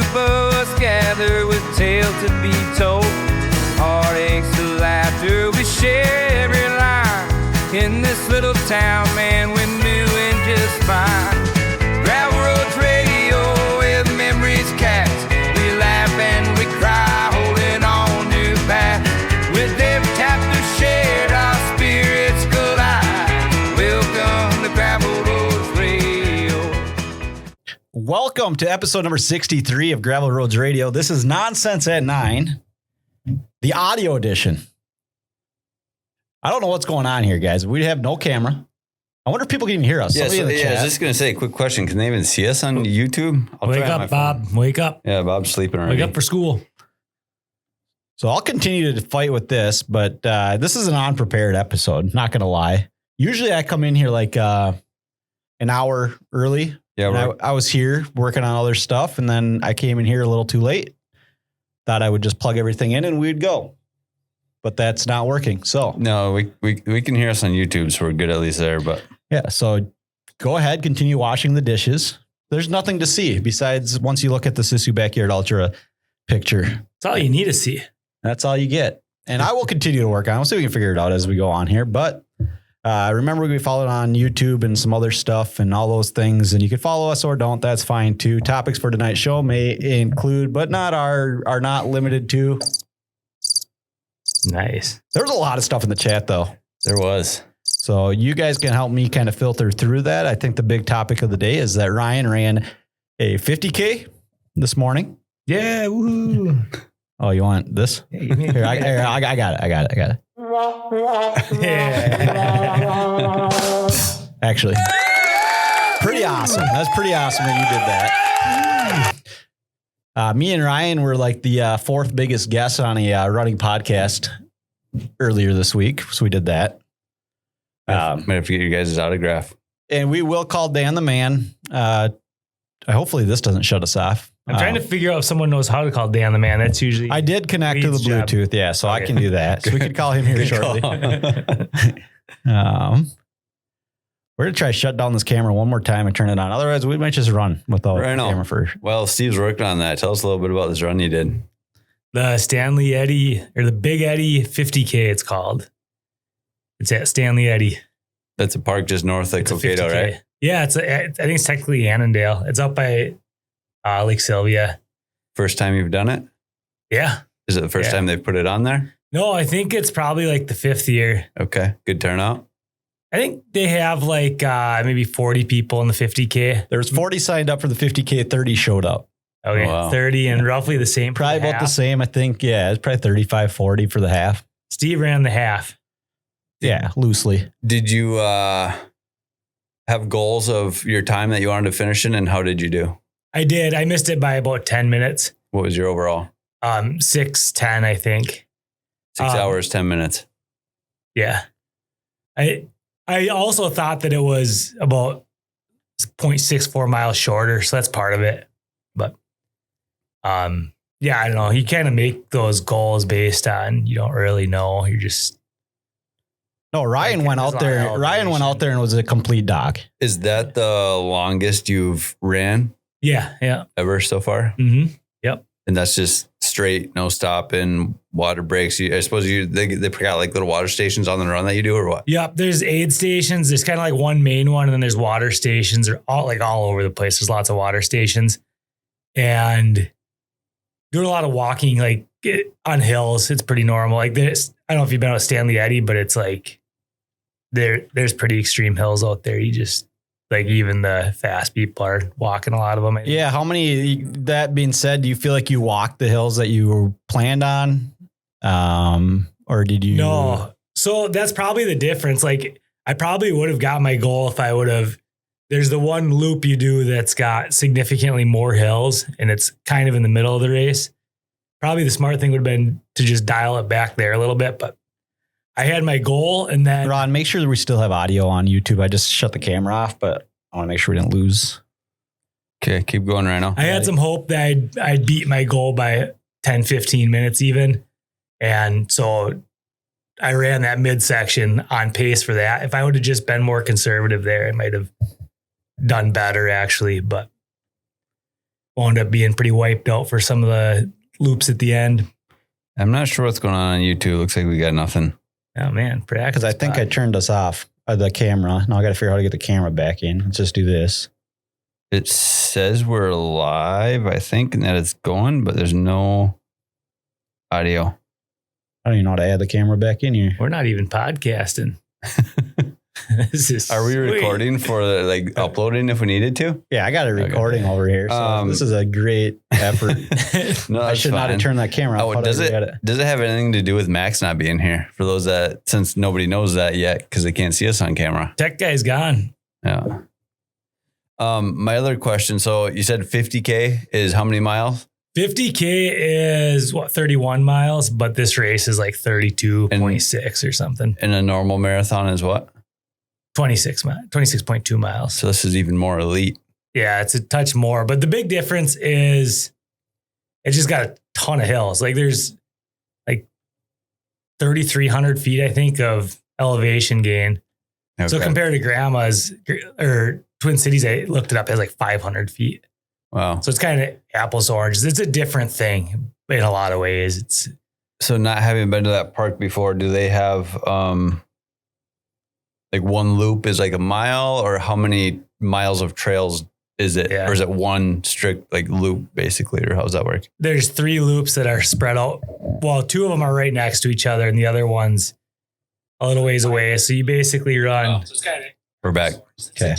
of us gather with tales to be told. Heartaches to laughter, we share every line. In this little town, man, we're doing just fine. Gravel Roads Radio with memories cast. We laugh and we cry, holding on to the past. With every chapter shared, our spirits collide. Welcome to Gravel Roads Radio. Welcome to episode number 63 of Gravel Roads Radio. This is Nonsense at 9, the audio edition. I don't know what's going on here, guys. We have no camera. I wonder if people can even hear us. Yeah, I was just going to say, quick question. Can they even see us on YouTube? Wake up, Bob. Wake up. Yeah, Bob's sleeping already. Wake up for school. So I'll continue to fight with this, but this is an unprepared episode. Not going to lie. Usually I come in here like an hour early. Yeah, I was here working on other stuff, and then I came in here a little too late. Thought I would just plug everything in and we'd go. But that's not working. So no, we can hear us on YouTube, so we're good at least there. But yeah, so go ahead, continue washing the dishes. There's nothing to see besides once you look at the Sisu Backyard Ultra picture. That's all you need to see. That's all you get. And I will continue to work on it. We'll see if we can figure it out as we go on here. But remember, we followed on YouTube and some other stuff and all those things. And you can follow us or don't. That's fine too. Topics for tonight's show may include, but not are not limited to. Nice. There was a lot of stuff in the chat, though. There was. So you guys can help me kind of filter through that. I think the big topic of the day is that Ryan ran a 50K this morning. Yeah. Woo. Oh, you want this? Here, I got it. Yeah. Actually, pretty awesome. That's pretty awesome that you did that. Me and Ryan were like the fourth biggest guest on a running podcast earlier this week. So we did that. Might have to get you guys' autograph. And we will call Dan the man. Hopefully this doesn't shut us off. I'm trying to figure out if someone knows how to call Dan the man. That's usually... I did connect to the Bluetooth. Job. Yeah, so okay. I can do that. So we can call him here shortly. We're going to try to shut down this camera one more time and turn it on. Otherwise, we might just run without the camera first. Well, Steve's working on that. Tell us a little bit about this run you did. The Stanley Eddy, or the Big Eddy 50K, it's called. It's at Stanley Eddy. That's a park just north of Cokato, right? Yeah, I think it's technically Annandale. It's up by Lake Sylvia. First time you've done it? Yeah. Is it the first time they've put it on there? No, I think it's probably like the 5th year. Okay. Good turnout. I think they have like maybe 40 people in the 50K. There's 40 signed up for the 50K, 30 showed up. Okay, oh, wow. 30 and roughly the same. Probably about the same, I think. Yeah, it's probably 35, 40 for the half. Steve ran the half. Yeah, loosely. Did you have goals of your time that you wanted to finish in, and how did you do? I did. I missed it by about 10 minutes. What was your overall? 6:10, I think. 6 hours, 10 minutes. Yeah. I also thought that it was about 0.64 miles shorter, so that's part of it. But yeah, I don't know. You kind of make those goals based on, you don't really know. You're just... No, Ryan went out there. Ryan went out there and was a complete dog. Is that the longest you've ran? Yeah. Ever so far? Mm-hmm. Yep. And that's just straight, no stopping, water breaks. I suppose they got like little water stations on the run that you do, or what? Yep. There's aid stations. There's kind of like one main one, and then there's water stations. They're all over the place. There's lots of water stations, and doing a lot of walking like on hills. It's pretty normal. Like this, I don't know if you've been out Stanley Eddy, but it's like there's pretty extreme hills out there. You just like even the fast people are walking a lot of them. Yeah. How many, that being said, do you feel like you walked the hills that you planned on? Or did you? No. So that's probably the difference. Like I probably would have got my goal if I would have, there's the one loop you do that's got significantly more hills and it's kind of in the middle of the race. Probably the smart thing would have been to just dial it back there a little bit, but I had my goal and then... Ron, make sure that we still have audio on YouTube. I just shut the camera off, but I want to make sure we didn't lose. Okay, keep going right now. I had some hope that I'd beat my goal by 10, 15 minutes even. And so I ran that midsection on pace for that. If I would have just been more conservative there, I might have done better actually. But wound up being pretty wiped out for some of the loops at the end. I'm not sure what's going on YouTube. Looks like we got nothing. Oh man, because I think I turned us off the camera. Now I got to figure out how to get the camera back in. Let's just do this. It says we're live, I think, and that it's going, but there's no audio. I don't even know how to add the camera back in here. We're not even podcasting. This is Are we sweet. recording for like uploading if we needed to? Yeah, I got a recording over here. So this is a great effort. No, I should not have turned that camera off. Does it have anything to do with Max not being here? For those that, since nobody knows that yet because they can't see us on camera. Tech guy's gone. Yeah. My other question. So you said 50K is how many miles? 50K is 31 miles, but this race is like 32.6 or something. And a normal marathon is what? 26.2 miles. So this is even more elite. Yeah, it's a touch more, but the big difference is it just got a ton of hills. Like there's like 3,300 feet, I think, of elevation gain. Okay. So compared to Grandma's or Twin Cities, I looked it up as like 500 feet. Wow. So it's kind of apples to oranges. It's a different thing in a lot of ways. It's so not having been to that park before, do they have like one loop is like a mile, or how many miles of trails is it? Yeah. Or is it one strict like loop basically, or how does that work? There's 3 loops that are spread out. Well, 2 of them are right next to each other and the other one's a little ways away. So you basically run. So it's kind of, we're back. Okay.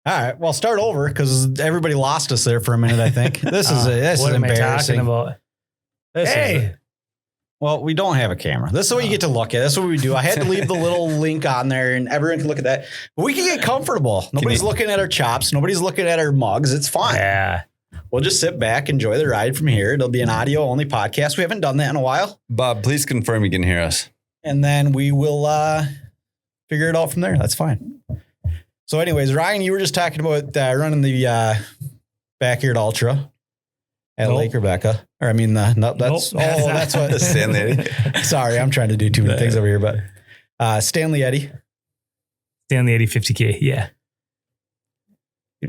All right. Well, start over because everybody lost us there for a minute, I think. This is embarrassing. What am I talking about? Well, we don't have a camera. This is what you get to look at. That's what we do. I had to leave the little link on there and everyone can look at that. But we can get comfortable. Nobody's looking at our chops. Nobody's looking at our mugs. It's fine. Yeah. We'll just sit back, enjoy the ride from here. It'll be an audio only podcast. We haven't done that in a while. Bob, please confirm you can hear us. And then we will figure it out from there. That's fine. So anyways, Ryan, you were just talking about running the Backyard Ultra at Lake Rebecca. Or I mean, that's that's what Stanley Eddy. Sorry, I'm trying to do too many things over here, but Stanley Eddy 50K. Yeah.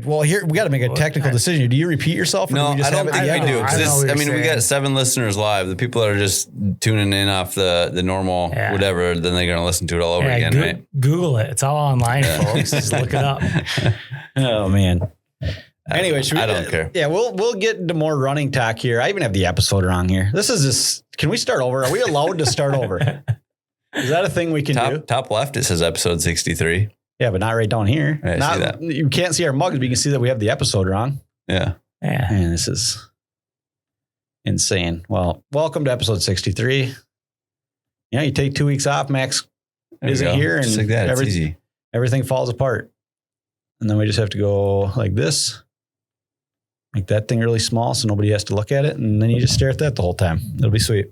Well, here we got to make a technical decision. Do you repeat yourself? Or no, do you just I don't think we do. I mean, we got 7 listeners live. The people that are just tuning in off the normal whatever, then they're going to listen to it all over again, right? Google it. It's all online, folks. Just look it up. Oh man. Anyway, I don't care. Yeah, we'll get into more running talk here. I even have the episode wrong here. This is just. Can we start over? Are we allowed to start over? Is that a thing we can do? Top left, it says episode 63. Yeah, but not right down here. I see that. You can't see our mugs, but you can see that we have the episode wrong. Yeah. Man, this is insane. Well, welcome to episode 63. Yeah, you take 2 weeks off. Max isn't here, and just like that. It's easy. Everything falls apart. And then we just have to go like this. Make that thing really small so nobody has to look at it. And then you just stare at that the whole time. It'll be sweet.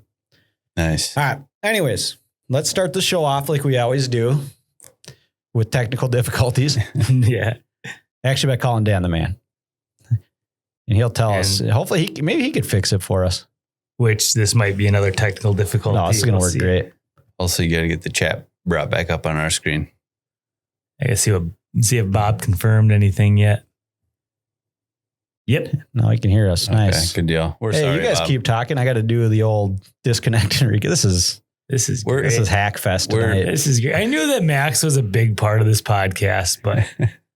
Nice. All right. Anyways, let's start the show off like we always do with technical difficulties. Yeah. Actually, by calling Dan the man. And he'll tell us. Hopefully, maybe he could fix it for us. Which this might be another technical difficulty. No, this is going to work great. Also, you got to get the chat brought back up on our screen. I guess see if Bob confirmed anything yet. Yep. No, he can hear us. Okay, nice. Good deal. We're sorry, you guys Bob. keep talking. I got to do the old disconnect. This is great. This is hack fest tonight. This is great. I knew that Max was a big part of this podcast, but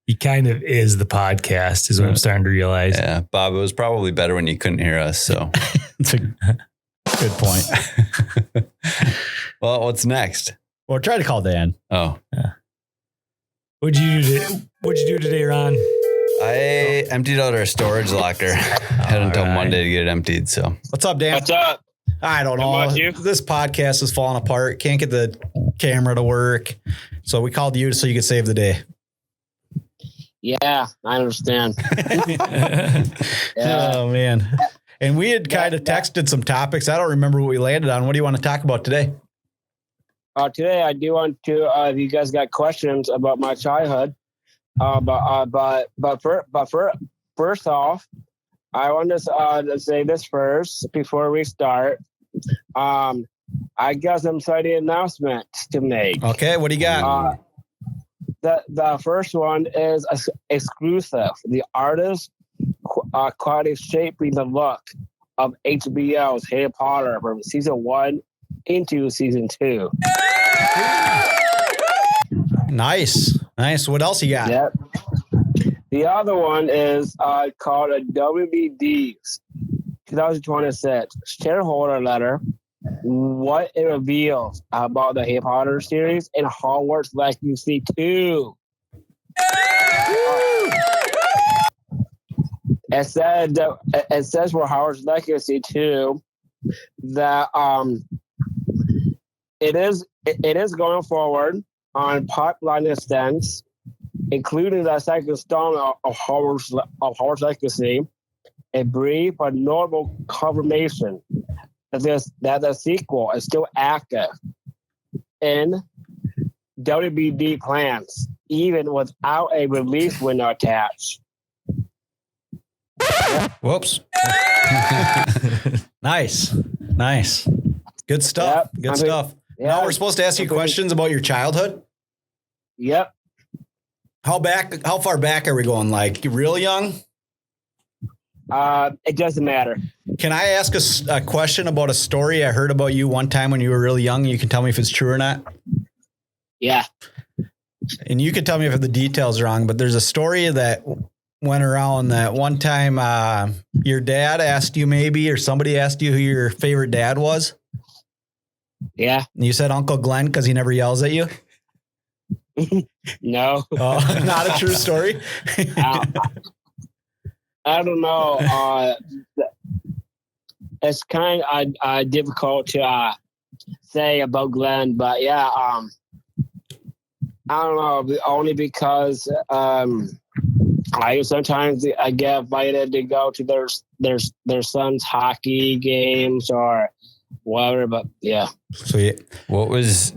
he kind of is the podcast, is what I'm starting to realize. Yeah, Bob, it was probably better when you couldn't hear us. So it's a good point. Well, what's next? Well, try to call Dan. Oh, yeah. What'd you do today, Ron? I emptied out our storage locker. Had until Monday to get it emptied. So what's up, Dan? What's up? I don't know. This podcast is falling apart. Can't get the camera to work. So we called you so you could save the day. Yeah, I understand. Oh, man. And we had kind of texted some topics. I don't remember what we landed on. What do you want to talk about today? Today, I do want to, if you guys got questions about my childhood, but first off, I want to say this first before we start. I got some exciting announcements to make. Okay, what do you got? The first one is exclusive. The artist quietly shaping the look of HBO's Harry Potter from season 1 into season 2. Nice. What else you got? Yep. The other one is called a WBD's 2026 shareholder letter. What it reveals about the Harry Potter series and Hogwarts Legacy 2. It says for Hogwarts Legacy 2 that it is going forward on pipeline extents, including the second installment of Hogwarts Legacy, a brief but notable confirmation that the sequel is still active in WBD plans, even without a release window attached. Whoops. Nice. Good stuff. Yep. Good stuff. Yeah. Now we're supposed to ask you questions about your childhood? Yep. How far back are we going? Like real young? It doesn't matter. Can I ask a question about a story I heard about you one time when you were really young? You can tell me if it's true or not. Yeah. And you can tell me if the details are wrong, but there's a story that went around that one time your dad asked you maybe, or somebody asked you who your favorite dad was. Yeah. And you said Uncle Glenn because he never yells at you. No. Oh, not a true story. I don't know. It's kind of difficult to say about Glenn, but yeah, I don't know. Only because sometimes I get invited to go to their son's hockey games or whatever. But yeah. Sweet.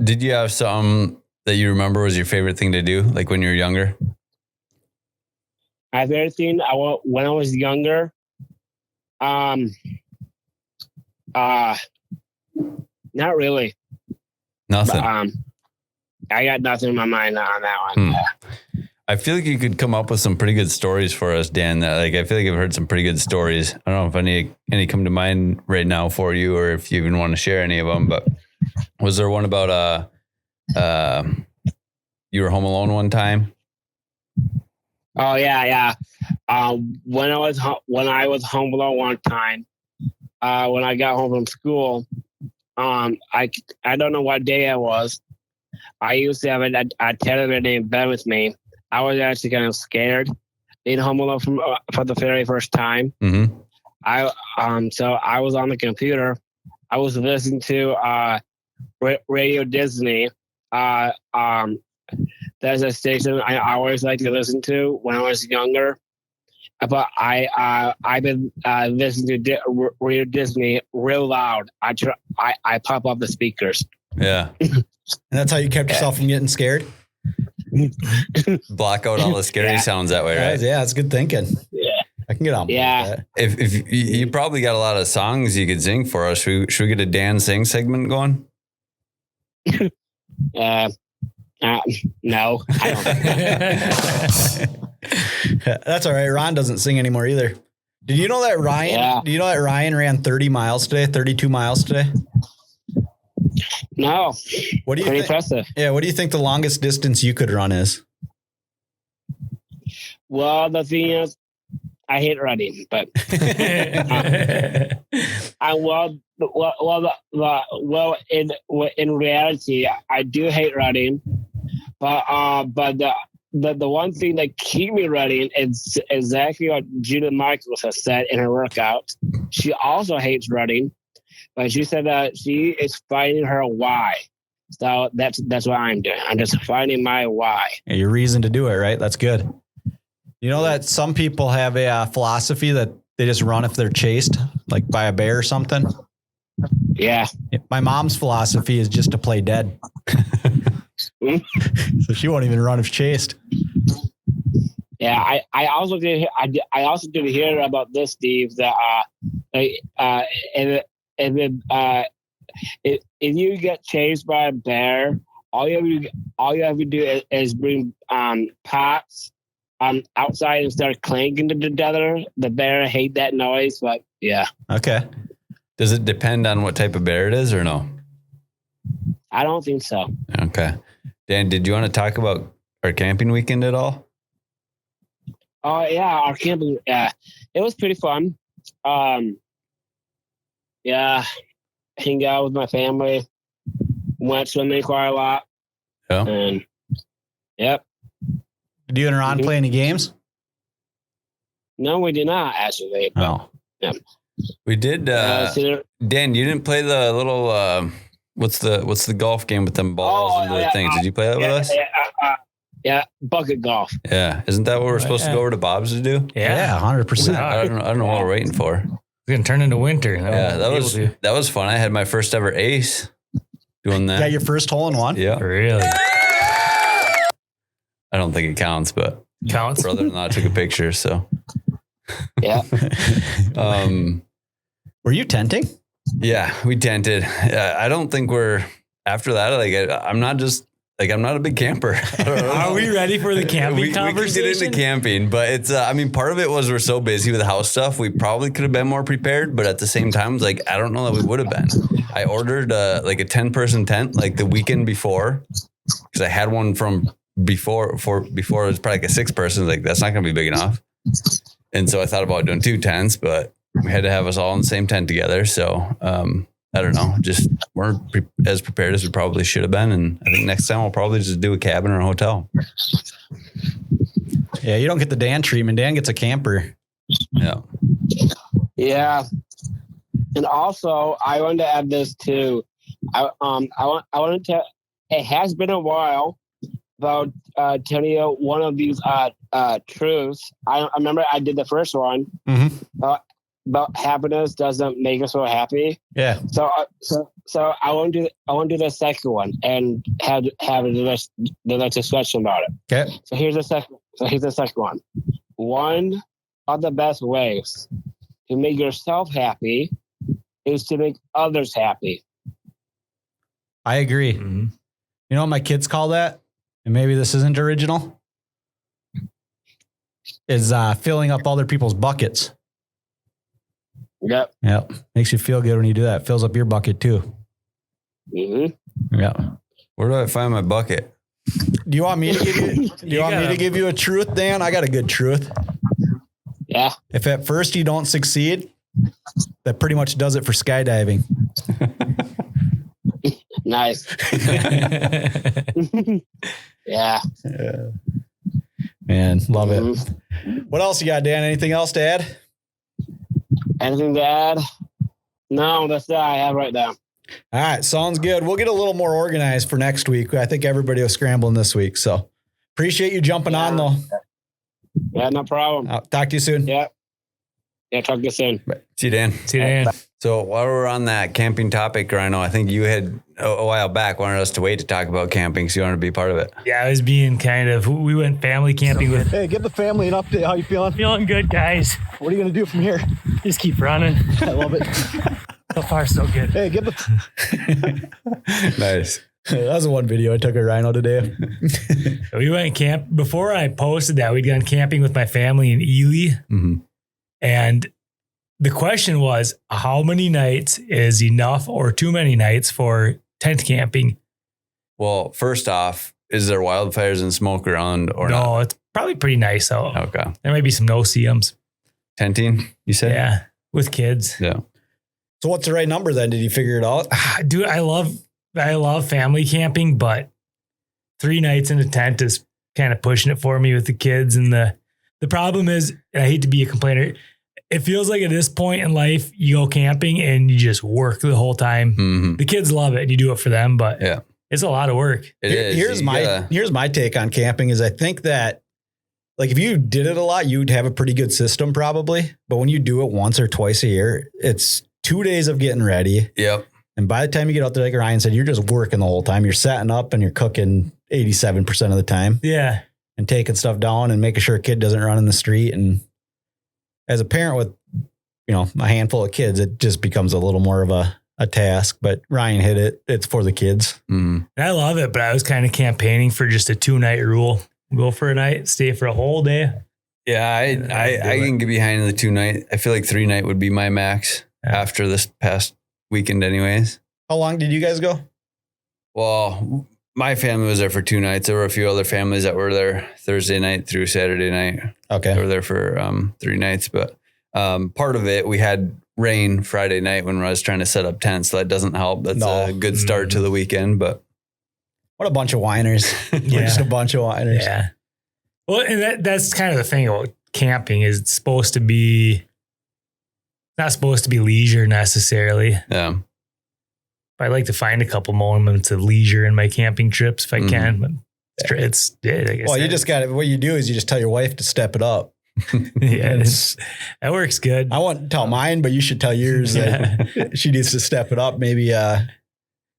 Did you have something that you remember was your favorite thing to do, like when you were younger? My favorite thing when I was younger, not really. Nothing. But, I got nothing in my mind on that one. I feel like you could come up with some pretty good stories for us, Dan. I feel like I've heard some pretty good stories. I don't know if any come to mind right now for you, or if you even want to share any of them. But was there one about you were home alone one time? Oh yeah. When I was home alone one time, when I got home from school, I don't know what day it was. I used to have a television in bed with me. I was actually kind of scared being home alone for the very first time. Mm-hmm. So I was on the computer. I was listening to Radio Disney. There's a station I always like to listen to when I was younger. But I've been listening to Radio Disney real loud. I pop up the speakers. Yeah. And that's how you kept yourself from getting scared? Block out all the scary sounds that way, right? Yeah, that's good thinking. Yeah. I can get on board with that. If you probably got a lot of songs you could sing for us. Should we get a Dan Sing segment going? No, I don't. That's all right. Ron doesn't sing anymore either. Did you know that Ryan? Yeah. Do you know that Ryan ran 32 miles today? No. What do you Pretty think? impressive. Yeah. What do you think the longest distance you could run is? Well, the thing is, I hate running, but in reality, I do hate running, but the one thing that keeps me running is exactly what Judith Michaels has said in her workout. She also hates running, but she said that she is finding her why. So that's what I'm doing. I'm just finding my why. Yeah, your reason to do it, right? That's good. You know that some people have a philosophy that they just run if they're chased, like by a bear or something. Yeah. My mom's philosophy is just to play dead. So she won't even run if chased. Yeah, I also did hear about this, Steve. That if you get chased by a bear, all you have to do is bring pots, outside and start clanking together. The bear hate that noise, but yeah. Okay. Does it depend on what type of bear it is or no? I don't think so. Okay. Dan, did you want to talk about our camping weekend at all? Oh yeah, our camping. Yeah, it was pretty fun. Yeah, hang out with my family. Went swimming quite a lot. Yeah. And yep. Did you and Ron play any games? No, we did not actually. Oh. Yeah. We did. Dan, you didn't play the little. What's the golf game with them balls and the things? Did you play that with us? Yeah, bucket golf. Yeah, isn't that what we're supposed to go over to Bob's to do? Yeah, 100%. I don't know what we're waiting for. It's gonna turn into winter. Yeah, that was fun. I had my first ever ace doing that. Got your first hole in one? Yeah. Really? I don't think it counts, but Counts. brother-in-law took a picture, so. Yeah. Were you tenting? Yeah, we tented. I don't think we're after that. I'm not a big camper. Are we ready for the camping conversation? We can get into camping, but it's, part of it was we're so busy with the house stuff. We probably could have been more prepared, but at the same time, I don't know that we would have been. I ordered a 10-person tent the weekend before because I had one from before it was probably a 6-person. That's not going to be big enough. And so I thought about doing 2 tents, but we had to have us all in the same tent together. So, I don't know, just weren't as prepared as we probably should have been. And I think next time we'll probably just do a cabin or a hotel. Yeah, you don't get the Dan treatment. Dan gets a camper. Yeah. Yeah. And also, I wanted to add this too. I wanted to. It has been a while about telling you one of these truths. I remember I did the first one. Mm-hmm. About happiness doesn't make us so happy. Yeah. So I want to do the second one and have the next discussion about it. Okay. So here's the second one. One of the best ways to make yourself happy is to make others happy. I agree. Mm-hmm. You know what my kids call that? And maybe this isn't original. Is filling up other people's buckets. Yep. Yep. Makes you feel good when you do that. Fills up your bucket too. Mm-hmm. Yeah. Where do I find my bucket? Do you want me to give you? Do you want me to give you a truth, Dan? I got a good truth. Yeah. If at first you don't succeed, that pretty much does it for skydiving. Nice. Yeah. Man, love it. Mm-hmm. What else you got, Dan? Anything else to add? Anything to add? No, that's that I have right now. All right. Sounds good. We'll get a little more organized for next week. I think everybody was scrambling this week. So appreciate you jumping on though. Yeah, no problem. I'll talk to you soon. Yeah. Yeah, talk to you soon. See you, Dan. See you, Dan. So while we're on that camping topic, Rhino, I think you had a while back wanted us to wait to talk about camping, so you wanted to be part of it. Yeah, I was being we went family camping with. Hey, give the family an update. How you feeling? Feeling good, guys. What are you going to do from here? Just keep running. I love it. So far, so good. Hey, give the. Nice. That was one video I took at Rhino today. We went camp before I posted that. We'd gone camping with my family in Ely. Mm-hmm. And the question was, how many nights is enough or too many nights for tent camping? Well, first off, is there wildfires and smoke around or not? No, it's probably pretty nice though. Okay. There might be some no-see-ums. Tenting, you said? Yeah, with kids. Yeah. So what's the right number then? Did you figure it out? Dude, I love family camping, but 3 nights in a tent is kind of pushing it for me with the kids. And the problem is, and I hate to be a complainer, it feels like at this point in life, you go camping and you just work the whole time. Mm-hmm. The kids love it and you do it for them, but Yeah. it's a lot of work. It is. Here's my take on camping is I think that if you did it a lot, you'd have a pretty good system probably. But when you do it once or twice a year, it's 2 days of getting ready. Yep. And by the time you get out there, like Ryan said, you're just working the whole time. You're setting up and you're cooking 87% of the time. Yeah. And taking stuff down and making sure a kid doesn't run in the street. And as a parent with, a handful of kids, it just becomes a little more of a task. But Ryan hit it. It's for the kids. Mm-hmm. And I love it, but I was kind of campaigning for just a 2-night rule. Go for a night, stay for a whole day. Yeah, I can get behind the 2 night. I feel like 3 night would be my max after this past weekend anyways. How long did you guys go? Well, my family was there for 2 nights. There were a few other families that were there Thursday night through Saturday night. Okay. They were there for 3 nights, but part of it, we had rain Friday night when I was trying to set up tents, so that doesn't help. That's a good start to the weekend, but what a bunch of whiners. We're just a bunch of whiners. Yeah. Well, and that's kind of the thing about camping is it's not supposed to be leisure necessarily. Yeah. I like to find a couple moments of leisure in my camping trips if I can, but it's well, you just got what you do is you just tell your wife to step it up. Yeah, that works good. I won't tell mine, but you should tell yours that she needs to step it up. Maybe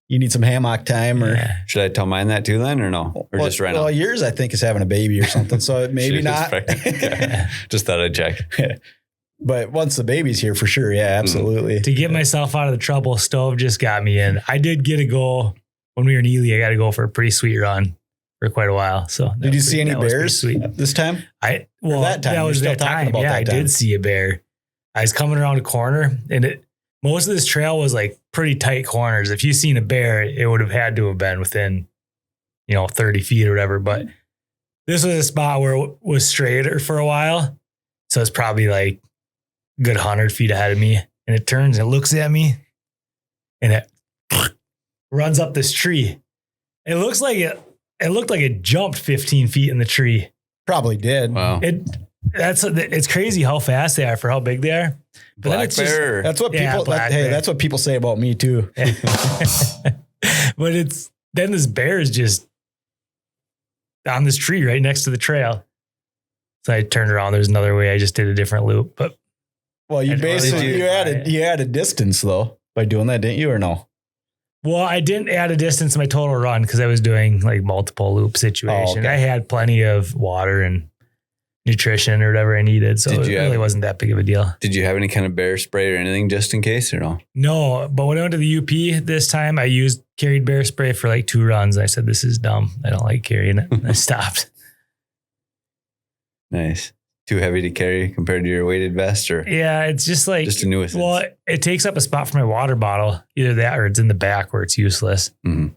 you need some hammock time, or should I tell mine that too then, or no, or just right now? Well, yours I think is having a baby or something, so maybe not. Just thought I'd check. But once the baby's here, for sure, yeah, absolutely. To get myself out of the trouble, Stove just got me in. I did get to go when we were in Ely. I got to go for a pretty sweet run for quite a while. So did you see any bears this time? That was that time. Yeah, I did see a bear. I was coming around a corner, and most of this trail was like pretty tight corners. If you seen a bear, it would have had to have been within, 30 feet or whatever. But this was a spot where it was straighter for a while. So it's probably like a good 100 feet ahead of me. And it turns and it looks at me and it runs up this tree. It looks like it looked like it jumped 15 feet in the tree. Probably did. Wow. It's crazy how fast they are for how big they are. But Black bear. That's what people. That's what people say about me too. But then this bear is just on this tree right next to the trail. So I turned around. There's another way. I just did a different loop. But you added distance though by doing that, didn't you, or no? Well, I didn't add a distance to my total run because I was doing like multiple loop situation. Okay. I had plenty of water and nutrition or whatever I needed. So it really wasn't that big of a deal. Did you have any kind of bear spray or anything just in case or no? No, but when I went to the UP this time, I carried bear spray for like 2 runs. I said, this is dumb. I don't like carrying it. And I stopped. Nice. Too heavy to carry compared to your weighted vest, or? Yeah, it's just like, just a nuisance. Well, it takes up a spot for my water bottle. Either that or it's in the back where it's useless. Mm-hmm.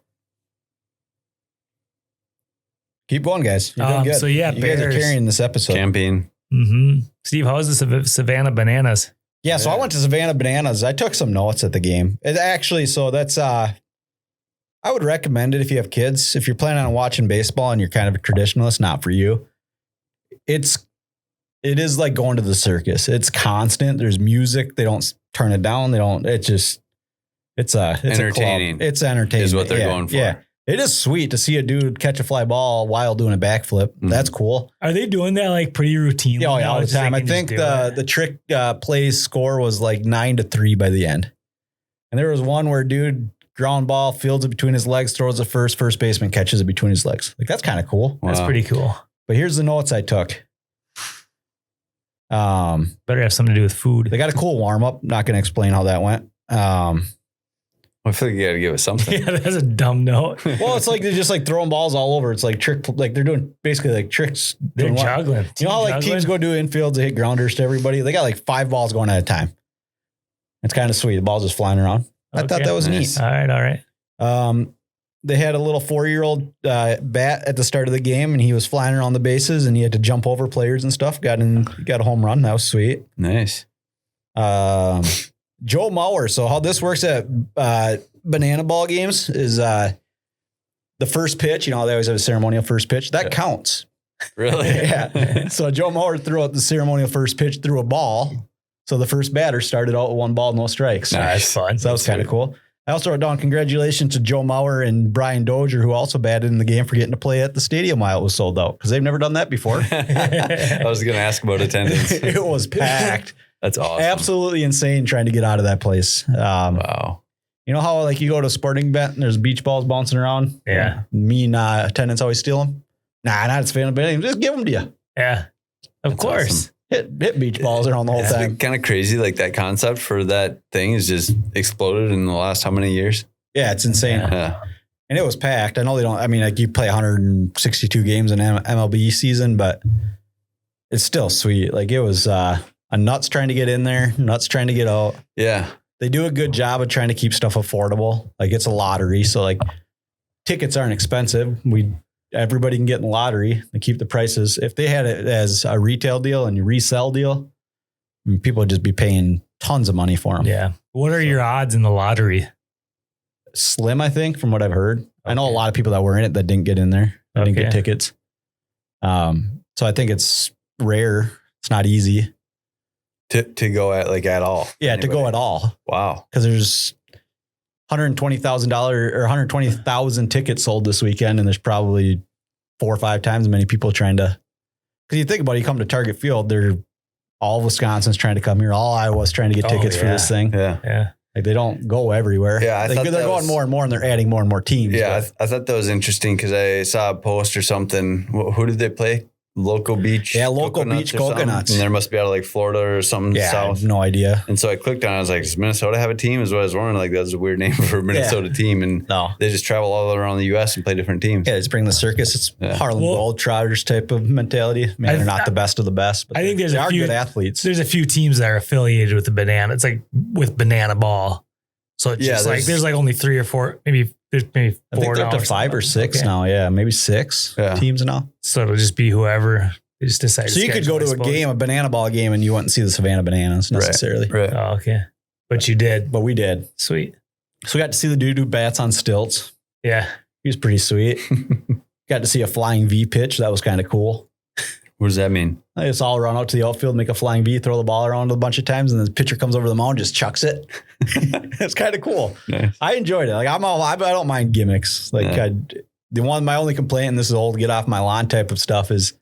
Keep going, guys. You're doing good. So yeah, you guys are carrying this episode. Camping. Mm-hmm. Steve, how was the Savannah Bananas? Yeah, so I went to Savannah Bananas. I took some notes at the game. So that's I would recommend it if you have kids. If you're planning on watching baseball and you're kind of a traditionalist, not for you. It is like going to the circus. It's constant. There's music. They don't turn it down. It's entertaining. It's entertaining. Is what they're going for. Yeah. It is sweet to see a dude catch a fly ball while doing a backflip. Mm-hmm. That's cool. Are they doing that like pretty routinely? Yeah, all the time. I think the trick plays score was like 9-3 by the end. And there was one where dude ground ball, fields it between his legs, throws it first baseman catches it between his legs. Like that's kind of cool. Wow. That's pretty cool. But here's the notes I took. Better have something to do with food. They got a cool warm up. Not going to explain how that went. I feel like you got to give us something. Yeah, that's a dumb note. Well, it's like they're just like throwing balls all over. It's like like they're doing basically like tricks. They're juggling. You know how like teams go do infields, they hit grounders to everybody. They got like 5 balls going at a time. It's kind of sweet. The ball's just flying around. I thought that was neat. All right. They had a little 4-year-old bat at the start of the game, and he was flying around the bases, and he had to jump over players and stuff. Got a home run. That was sweet. Nice. Joe Mauer. So how this works at banana ball games is the first pitch. They always have a ceremonial first pitch. That counts. Really? Yeah. So Joe Mauer threw out the ceremonial first pitch through a ball. So the first batter started out with 1 ball, no strikes. Nice. That's fun. So that was kind of cool. I also wrote down congratulations to Joe Mauer and Brian Dozier, who also batted in the game for getting to play at the stadium while it was sold out because they've never done that before. I was going to ask about attendance. It was packed. That's awesome. Absolutely insane trying to get out of that place. Wow. You know how like you go to a sporting event and there's beach balls bouncing around? Yeah. Mean attendants always steal them? Nah, not Savannah Bananas. Just give them to you. Yeah. Of course. Awesome. Hit beach balls around the whole time. Kind of crazy. Like that concept for that thing is just exploded in the last how many years? Yeah, it's insane. Yeah. And it was packed. I know they don't, I mean, like you play 162 games in MLB season, but it's still sweet. Like it was a nuts trying to get in there, nuts trying to get out. Yeah. They do a good job of trying to keep stuff affordable. Like it's a lottery. So like tickets aren't expensive. Everybody can get in the lottery and keep the prices. If they had it as a retail deal and you resell deal, I mean, people would just be paying tons of money for them. Yeah. What are your odds in the lottery? Slim, I think, from what I've heard. Okay. I know a lot of people that were in it that didn't get in there. That didn't get tickets. So I think it's rare. It's not easy to go at all. Yeah, anybody. To go at all. Wow. Because there's $120,000 or 120,000 tickets sold this weekend, and there's probably 4 or 5 times as many people trying to. Because you think about it, you come to Target Field, all Wisconsin's trying to come here, all Iowa's trying to get tickets for this thing. Yeah. Like they don't go everywhere. Yeah, they're going more and more, and they're adding more and more teams. Yeah, I thought that was interesting because I saw a post or something. Who did they play? Local Beach. Yeah, Local Beach Coconuts. And there must be out of like Florida or something south. I have no idea. And so I clicked on it. I was like, does Minnesota have a team? Is what I was wondering. Like, that's a weird name for a Minnesota team. And they just travel all around the U.S. and play different teams. Yeah, just bring the circus. It's Harlem Globetrotters type of mentality. I mean, they're not the best of the best, but I think they are good athletes. There's a few teams that are affiliated with the banana. It's like with banana ball. So it's just like there's like only 3 or 4, maybe there's maybe 4. I think they're up to 5 or 6 now. Yeah, maybe 6 teams now. So it'll just be whoever they just decide. So you could go to a banana ball game, and you wouldn't see the Savannah Bananas necessarily. Right. Oh, okay. But you did. But we did. Sweet. So we got to see the dude who bats on stilts. Yeah. He was pretty sweet. Got to see a flying V pitch. That was kind of cool. What does that mean? I just all run out to the outfield, make a flying V, throw the ball around a bunch of times, and the pitcher comes over the mound, just chucks it. It's kind of cool. Nice. I enjoyed it. Like I don't mind gimmicks. Like my only complaint, and this is old, get off my lawn type of stuff, is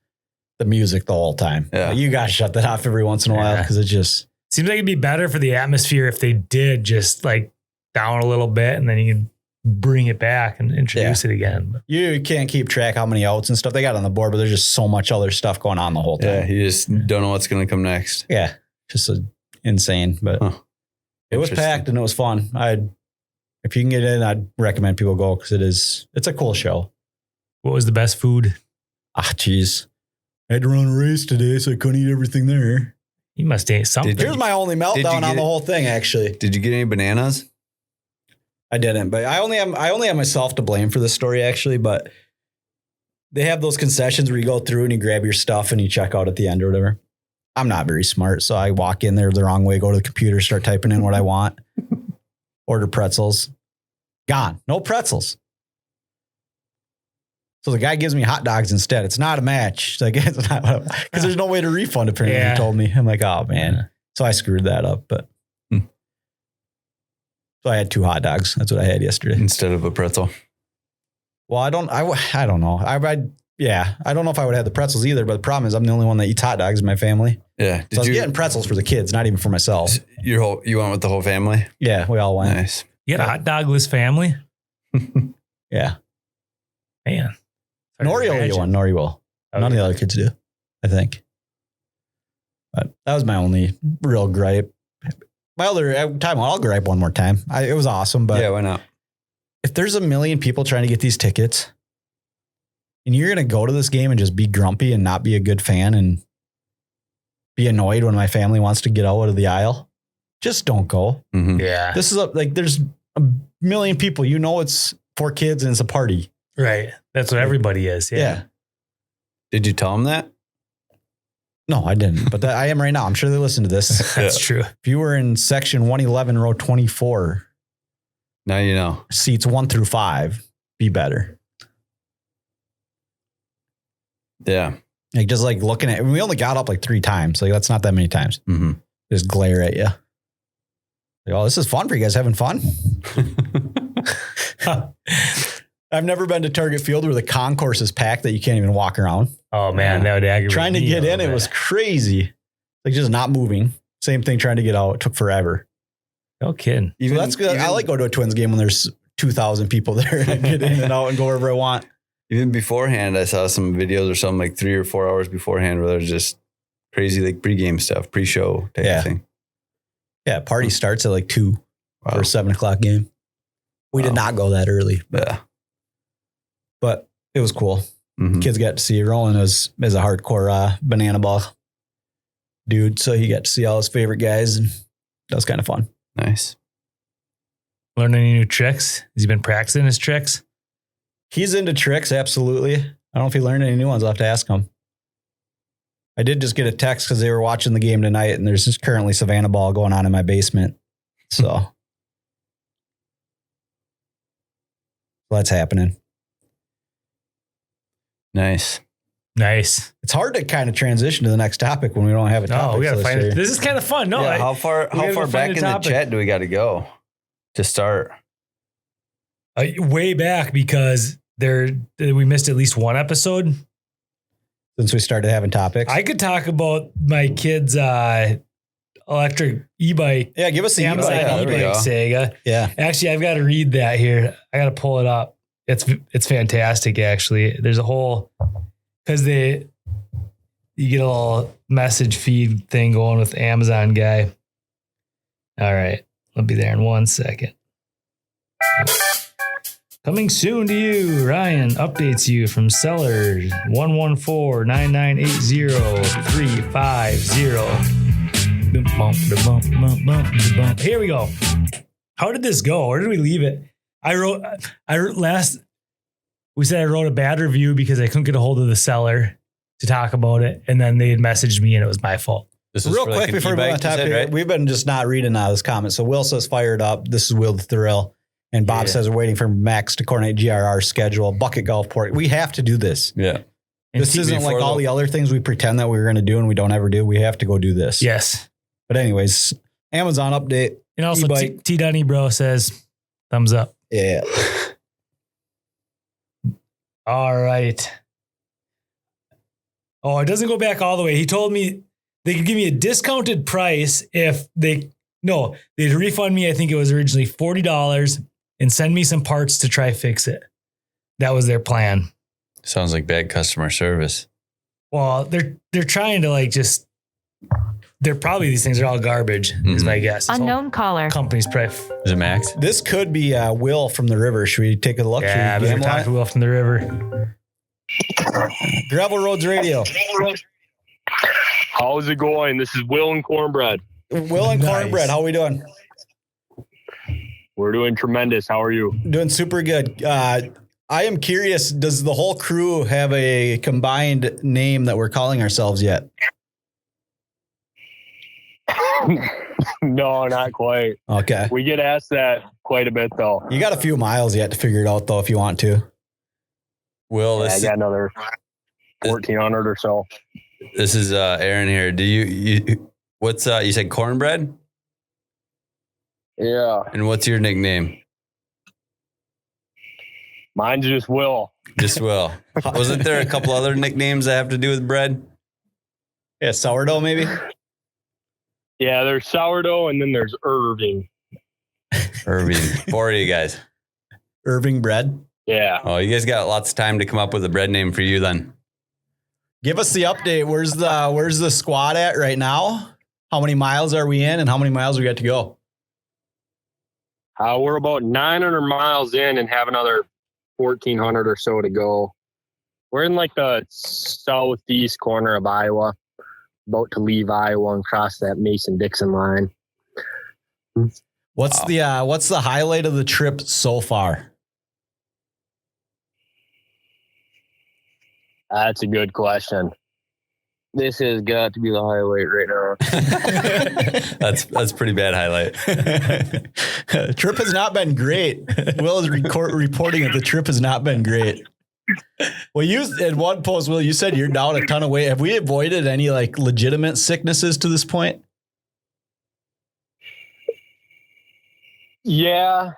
the music the whole time. Yeah. Like, you got to shut that off every once in a while because it just seems like it'd be better for the atmosphere if they did just like down a little bit, and then you can bring it back and introduce it again. But you can't keep track how many outs and stuff they got on the board, but there's just so much other stuff going on the whole time. Yeah, you just don't know what's going to come next. Yeah, just insane. But it was packed and it was fun. If you can get in, I'd recommend people go because it's a cool show. What was the best food? Geez. I had to run a race today, so I couldn't eat everything there. You must eat something. Here's my only meltdown on the whole thing, actually. Did you get any bananas? I didn't, but I only have myself to blame for this story, actually. But they have those concessions where you go through and you grab your stuff and you check out at the end or whatever. I'm not very smart, so I walk in there the wrong way, go to the computer, start typing in what I want, order pretzels. Gone. No pretzels. So the guy gives me hot dogs instead. It's not a match. Like, it's not, because there's no way to refund, apparently, he told me. I'm like, oh, man. So I screwed that up, but. So I had 2 hot dogs. That's what I had yesterday. Instead of a pretzel. Well, I don't know. I don't know if I would have the pretzels either, but the problem is I'm the only one that eats hot dogs in my family. Yeah. So I was getting pretzels for the kids, not even for myself. You went with the whole family? Yeah, we all went. Nice. You got a hot dogless family? Yeah. Man. Nori will get one. Nori will. Okay. None of the other kids do, I think. But that was my only real gripe. My other time, I'll gripe one more time. It was awesome, but yeah, why not? If there's 1 million people trying to get these tickets and you're going to go to this game and just be grumpy and not be a good fan and be annoyed when my family wants to get out of the aisle, just don't go. Mm-hmm. Yeah. This is there's 1 million people, it's for kids and it's a party. Right. That's what everybody is. Yeah. Did you tell them that? No, I didn't, but I am right now. I'm sure they listen to this. That's true. If you were in section 111, row 24, now you know. Seats 1 through 5, be better. Yeah. Like just like looking at, we only got up like 3 times. Like that's not that many times. Mm-hmm. Just glare at you. Like, oh, this is fun for you guys having fun. I've never been to Target Field where the concourse is packed that you can't even walk around. Oh man, that would aggravate. Trying to get in, it was crazy. Like just not moving. Same thing trying to get out. It took forever. No kidding. So that's good. I like going to a Twins game when there's 2,000 people there and I get in and out and go wherever I want. Even beforehand, I saw some videos or something like 3 or 4 hours beforehand where there's just crazy like pregame stuff, pre-show type of thing. Yeah, party starts at like 2 for a 7 o'clock game. We did not go that early. Yeah. but it was cool. Mhm. Kids got to see Roland is a hardcore banana ball dude. So he got to see all his favorite guys, and that was kind of fun. Nice. Learn any new tricks? Has he been practicing his tricks? He's into tricks. Absolutely. I don't know if he learned any new ones. I'll have to ask him. I did just get a text because they were watching the game tonight, and there's just currently Savannah ball going on in my basement. So that's happening. Nice. It's hard to kind of transition to the next topic when we don't have a topic. Oh, we got to find it. This is kind of fun. No, Yeah, how far back in the chat do we got to go to start? Way back, because we missed at least one episode. Since we started having topics. I could talk about my kid's electric e-bike. Yeah, give us the Amazon e-bike Sega. Yeah. Actually, I've got to read that here. I got to pull it up. It's fantastic, actually. There's a whole, because you get a little message feed thing going with the Amazon guy. All right. I'll be there in 1 second. Coming soon to you, Ryan updates you from seller 114-998-0350. Here we go. How did this go? Where did we leave it? We said I wrote a bad review because I couldn't get a hold of the seller to talk about it. And then they had messaged me and it was my fault. This is real quick before we go on topic, right? We've been just not reading this comment. So Will says fired up. This is Will the Thrill. And Bob says we're waiting for Max to coordinate GRR schedule, bucket Gulfport. We have to do this. Yeah. This isn't like all the other things we pretend that we were going to do and we don't ever do. We have to go do this. Yes. But anyways, Amazon update. And also T Dunny bro says thumbs up. Yeah. All right. Oh, it doesn't go back all the way. He told me they could give me a discounted price if they'd refund me. I think it was originally $40 and send me some parts to try fix it. That was their plan. Sounds like bad customer service. Well, they're trying to they're probably, these things are all garbage, is my guess. Unknown caller. Company's probably. Is it Max? This could be Will from the river. Should we take a look? Yeah, we're talking to Will from the river. Gravel Roads Radio. How's it going? This is Will and Cornbread. Will and Cornbread, how are we doing? We're doing tremendous. How are you? Doing super good. I am curious, does the whole crew have a combined name that we're calling ourselves yet? No, not quite. Okay. We get asked that quite a bit, though. You got a few miles yet to figure it out, though, if you want to. Will, I got another 1,400 or so. This is Aaron here. Do you what's you said Cornbread? Yeah. And what's your nickname? Mine's just Will. Just Will. Wasn't there a couple other nicknames that have to do with bread? Yeah, sourdough maybe? Yeah, there's sourdough and then there's Irving. Irving. 4 of you guys. Irving bread? Yeah. Oh, you guys got lots of time to come up with a bread name for you then. Give us the update. Where's the squad at right now? How many miles are we in and how many miles we got to go? We're about 900 miles in and have another 1,400 or so to go. We're in like the southeast corner of Iowa, about to leave Iowa and cross that Mason-Dixon line. What's the highlight of the trip so far? That's a good question. This has got to be the highlight right now. That's pretty bad highlight. Trip has not been great. Will is reporting that the trip has not been great. Well, you in one post, Will, you said you're down a ton of weight. Have we avoided any like legitimate sicknesses to this point? Yeah,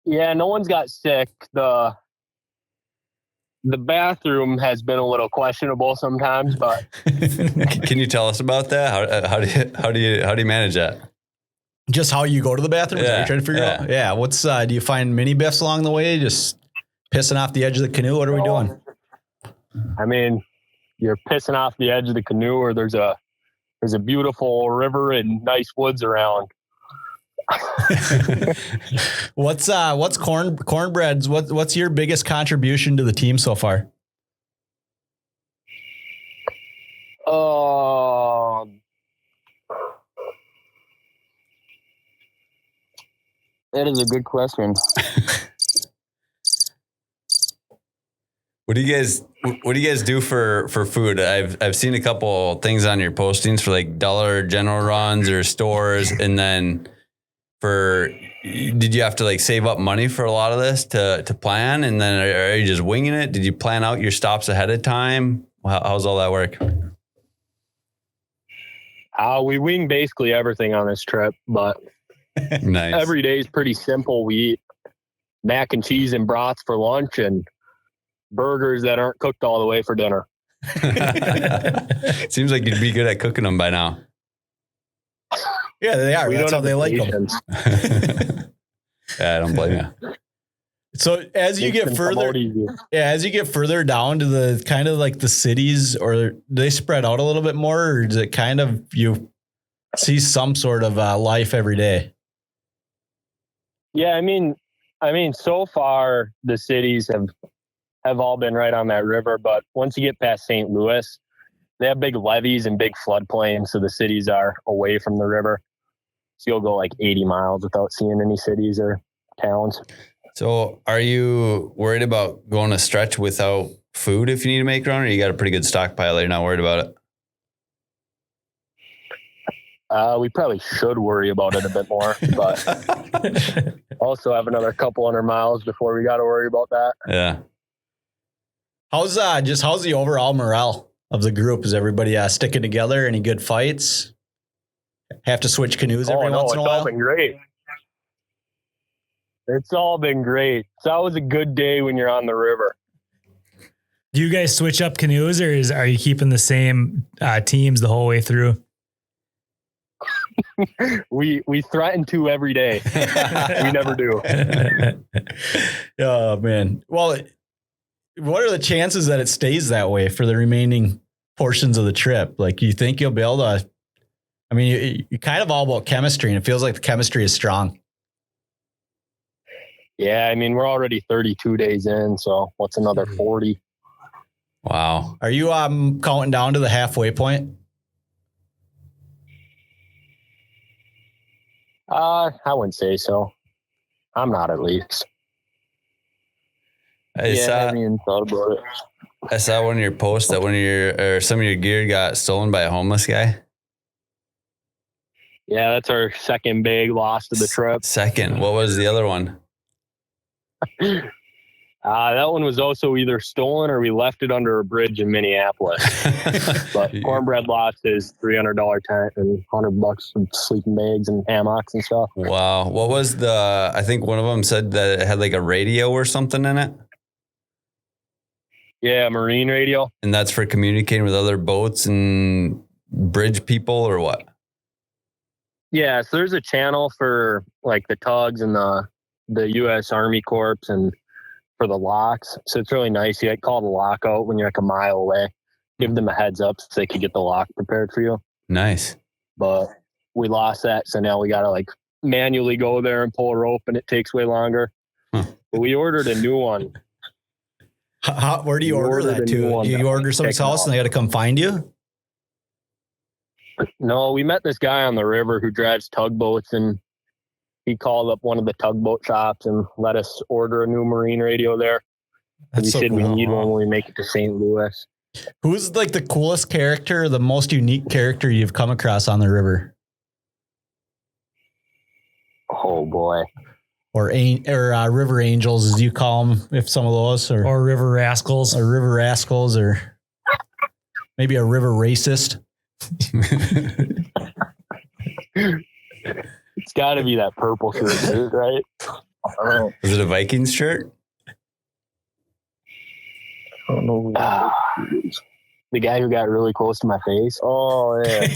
no one's got sick. The bathroom has been a little questionable sometimes, but Can you tell us about that? How do you manage that? Just how you go to the bathroom? Is that what you're trying to figure out? Yeah. What's do you find mini biffs along the way? Just pissing off the edge of the canoe? What are we doing? I mean, you're pissing off the edge of the canoe, or there's a beautiful river and nice woods around. What's Cornbread's? What's your biggest contribution to the team so far? That is a good question. What do you guys do for food? I've seen a couple things on your postings for like Dollar General runs or stores, and then did you have to like save up money for a lot of this to plan, and then are you just winging it? Did you plan out your stops ahead of time? How's all that work? We wing basically everything on this trip, but nice. Every day is pretty simple. We eat mac and cheese and brats for lunch and burgers that aren't cooked all the way for dinner. Seems like you'd be good at cooking them by now. Yeah, they are. That's how they like them. Yeah, I don't blame you. So as you get further down to the kind of like the cities, or do they spread out a little bit more, or is it kind of you see some sort of life every day? Yeah, I mean, so far the cities have all been right on that river, but once you get past St. Louis, they have big levees and big floodplains, so the cities are away from the river. So you'll go like 80 miles without seeing any cities or towns. So are you worried about going a stretch without food if you need to make run, or you got a pretty good stockpile that you're not worried about it? We probably should worry about it a bit more, but also have another couple hundred miles before we got to worry about that. Yeah. How's the overall morale of the group? Is everybody sticking together? Any good fights? Have to switch canoes every once in a while? It's all been great. It's all been great. It's always a good day when you're on the river. Do you guys switch up canoes, or are you keeping the same teams the whole way through? We threaten to every day. We never do. Oh man. Well, what are the chances that it stays that way for the remaining portions of the trip? Like, you think you'll be able to? I mean, you're kind of all about chemistry, and it feels like the chemistry is strong. Yeah, I mean, we're already 32 days in, so what's another 40? Wow. Are you counting down to the halfway point? I wouldn't say so. I'm not, at least. I haven't thought about it. I saw one of your posts that some of your gear got stolen by a homeless guy. Yeah, that's our second big loss of the trip. Second. What was the other one? That one was also either stolen or we left it under a bridge in Minneapolis. But Cornbread lost his $300 tent and $100 of sleeping bags and hammocks and stuff. Wow. What was I think one of them said that it had like a radio or something in it. Yeah, marine radio. And that's for communicating with other boats and bridge people, or what? Yeah, so there's a channel for like the tugs and the U.S. Army Corps and for the locks. So it's really nice. You call the lock out when you're like a mile away. Give them a heads up so they could get the lock prepared for you. Nice. But we lost that, so now we got to like manually go there and pull a rope, and it takes way longer. But we ordered a new one. Where do you order that to? You order somebody's house and they got to come find you? No, we met this guy on the river who drives tugboats, and he called up one of the tugboat shops and let us order a new marine radio there. He said we need one when we make it to St. Louis. Who's like the coolest character, the most unique character you've come across on the river? Oh boy. Or river angels, as you call them, if some of those, or river rascals, or maybe a river racist. It's got to be that purple shirt, right? Is it a Vikings shirt? I don't know. The guy who got really close to my face. Oh yeah.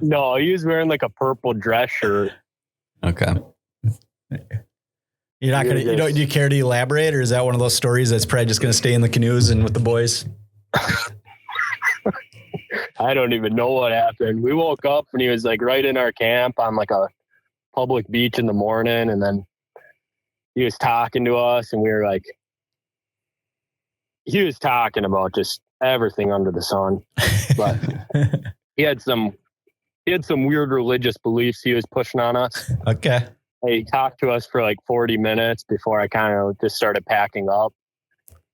No, he was wearing like a purple dress shirt. Okay. You're not gonna. Do you care to elaborate, or is that one of those stories that's probably just gonna stay in the canoes and with the boys? I don't even know what happened. We woke up and he was like right in our camp on like a public beach in the morning. And then he was talking to us and we were like, he was talking about just everything under the sun. But he had some weird religious beliefs he was pushing on us. Okay. He talked to us for like 40 minutes before I kind of just started packing up.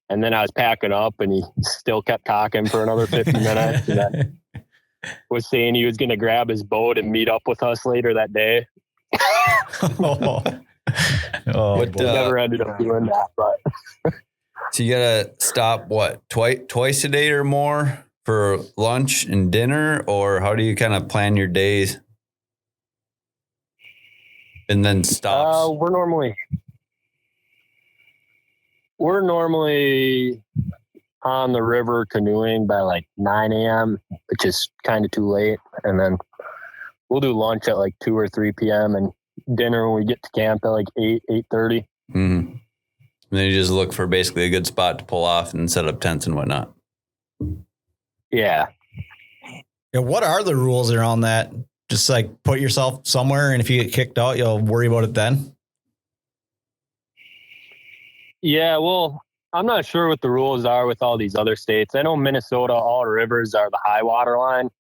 And then I was packing up and he still kept talking for another 50 minutes. And then was saying he was going to grab his boat and meet up with us later that day. What, never ended up doing that, but. So you gotta stop twice a day or more for lunch and dinner, or how do you kind of plan your days? And then stops. We're normally on the river canoeing by like 9 a.m., which is kind of too late. And then we'll do lunch at like 2 or 3 p.m. and dinner when we get to camp at like 8:30. Mm-hmm. And then you just look for basically a good spot to pull off and set up tents and whatnot. Yeah. Yeah, what are the rules around that? Just like put yourself somewhere, and if you get kicked out, you'll worry about it then? Yeah, well, I'm not sure what the rules are with all these other states. I know Minnesota, all rivers are the high water line.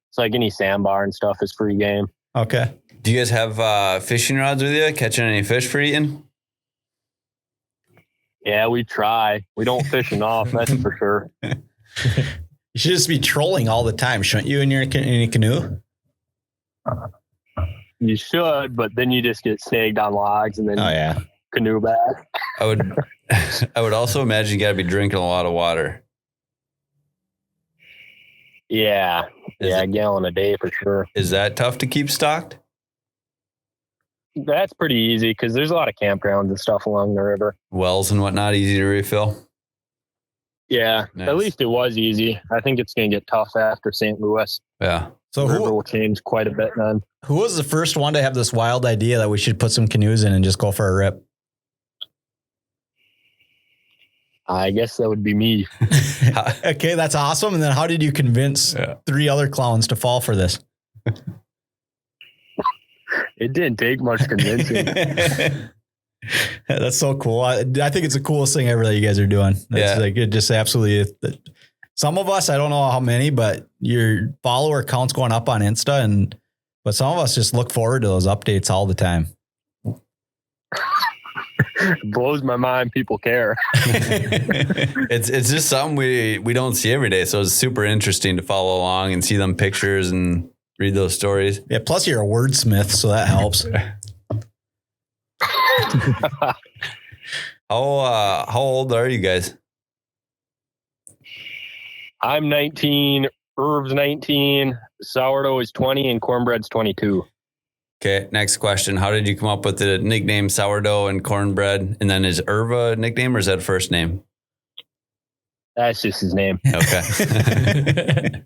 It's like any sandbar and stuff is free game. Okay. Do you guys have fishing rods with you? Catching any fish for eating? Yeah, we try. We don't fish enough, that's for sure. You should just be trolling all the time, shouldn't you, in your canoe? You should, but then you just get snagged on logs and then canoe back. I would also imagine you got to be drinking a lot of water. Yeah, a gallon a day for sure. Is that tough to keep stocked? That's pretty easy because there's a lot of campgrounds and stuff along the river. Wells and whatnot, easy to refill. Yeah, nice. At least it was easy. I think it's going to get tough after St. Louis. Yeah. So the river will change quite a bit then. Who was the first one to have this wild idea that we should put some canoes in and just go for a rip? I guess that would be me. Okay, that's awesome. And then how did you convince 3 other clowns to fall for this? It didn't take much convincing. That's so cool. I think it's the coolest thing ever that you guys are doing. It's like it just absolutely. Some of us, I don't know how many, but your follower count's going up on Insta, but some of us just look forward to those updates all the time. It blows my mind. People care. It's just something we don't see every day, so it's super interesting to follow along and see them pictures and read those stories. Yeah. Plus, you're a wordsmith, so that helps. How old are you guys? I'm 19. Irv's 19. Sourdough is 20, and Cornbread's 22. Okay, next question. How did you come up with the nickname Sourdough and Cornbread? And then is Irv a nickname or is that a first name? That's just his name. Okay.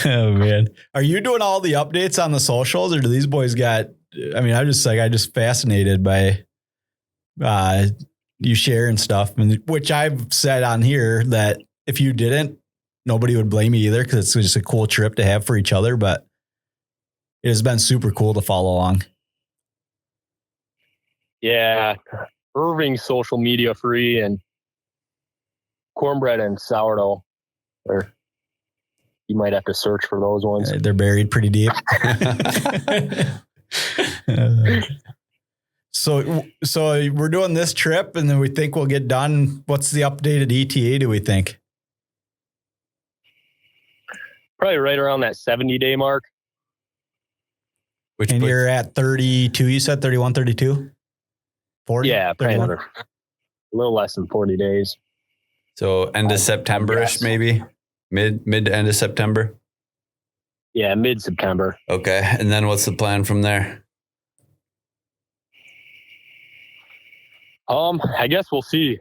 Oh man. Are you doing all the updates on the socials, or do these boys got, I'm just fascinated by you sharing stuff, which I've said on here that if you didn't, nobody would blame you either, because it's just a cool trip to have for each other, but it has been super cool to follow along. Yeah. Irving's social media free, and Cornbread and Sourdough, or you might have to search for those ones. They're buried pretty deep. So we're doing this trip, and then we think we'll get done. What's the updated ETA, do we think? Probably right around that 70-day mark. And you're at 32, you said 31, 32? 40? Yeah, probably 31? another, a little less than 40 days. So end of September-ish, maybe? Mid to end of September? Yeah, mid-September. Okay. And then what's the plan from there? I guess we'll see.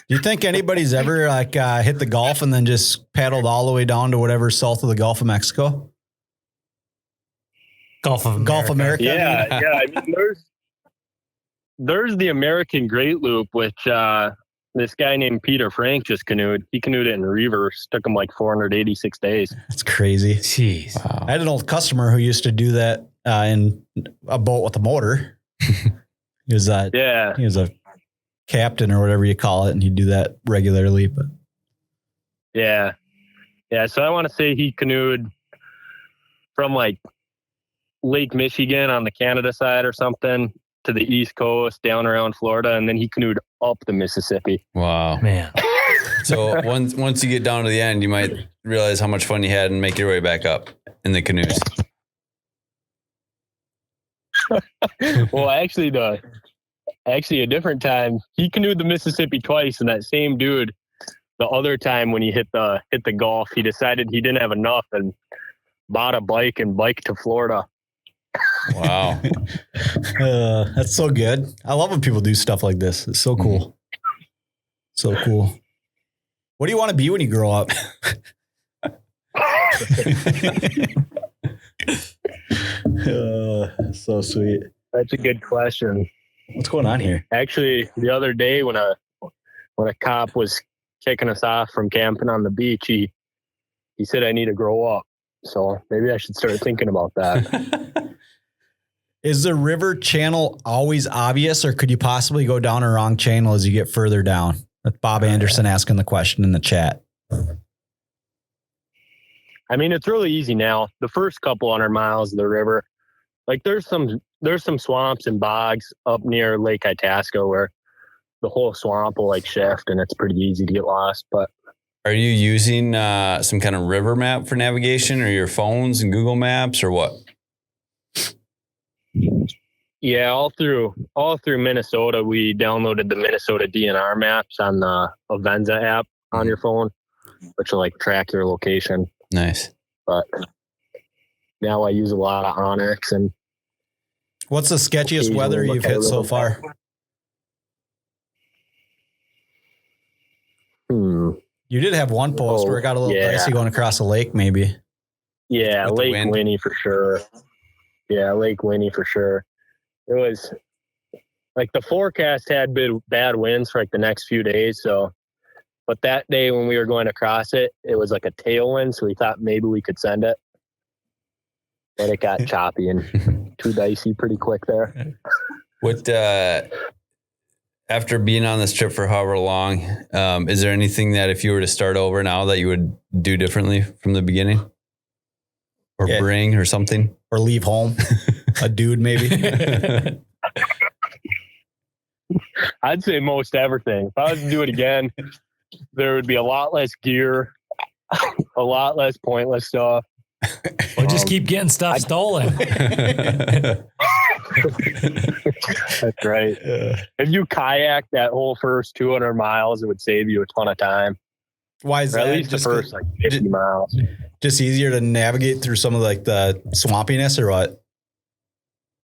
Do you think anybody's ever hit the Gulf and then just paddled all the way down to whatever south of the Gulf of Mexico? Gulf of America. Yeah, yeah. I mean, there's the American Great Loop, which this guy named Peter Frank just canoed. He canoed it in reverse. Took him like 486 days. That's crazy. Jeez. Wow. I had an old customer who used to do that in a boat with a motor. He was a captain or whatever you call it, and he'd do that regularly. But yeah. So I want to say he canoed from like Lake Michigan on the Canada side or something to the East Coast down around Florida, and then he canoed up the Mississippi. Wow, man. So once you get down to the end, you might realize how much fun you had and make your way back up in the canoes. Well, actually a different time, he canoed the Mississippi twice, and that same dude, the other time when he hit the Gulf, he decided he didn't have enough and bought a bike and biked to Florida. Wow. That's so good. I love when people do stuff like this. It's so cool. So cool. What do you want to be when you grow up? So sweet. That's a good question. What's going on here? Actually, the other day when a cop was kicking us off from camping on the beach, he said I need to grow up. So maybe I should start thinking about that. Is the river channel always obvious, or could you possibly go down a wrong channel as you get further down? That's Bob Anderson asking the question in the chat. I mean, it's really easy now. The first couple 100 miles of the river, like there's some swamps and bogs up near Lake Itasca where the whole swamp will like shift and it's pretty easy to get lost. But are you using some kind of river map for navigation, or your phones and Google Maps, or what? yeah, all through Minnesota, we downloaded the Minnesota DNR maps on the Avenza app on your phone, which will like track your location. Nice. But now I use a lot of Onyx. And what's the sketchiest weather you've hit so far? You did have one post where it got a little dicey going across a lake, maybe. Yeah, with Lake Winnie for sure. Yeah, Lake Winnie for sure. It was like the forecast had bad winds for like the next few days. So, but that day when we were going across it, it was like a tailwind. So we thought maybe we could send it. But it got choppy and too dicey pretty quick there. What, after being on this trip for however long, is there anything that if you were to start over now that you would do differently from the beginning? Or bring or something? Or leave home? A dude, maybe? I'd say most everything. If I was to do it again, there would be a lot less gear, a lot less pointless stuff. Or just keep getting stuff stolen. That's right. If you kayak that whole first 200 miles, it would save you a ton of time. Why is or that? At least the first like 50 miles. Just easier to navigate through some of like the swampiness, or what?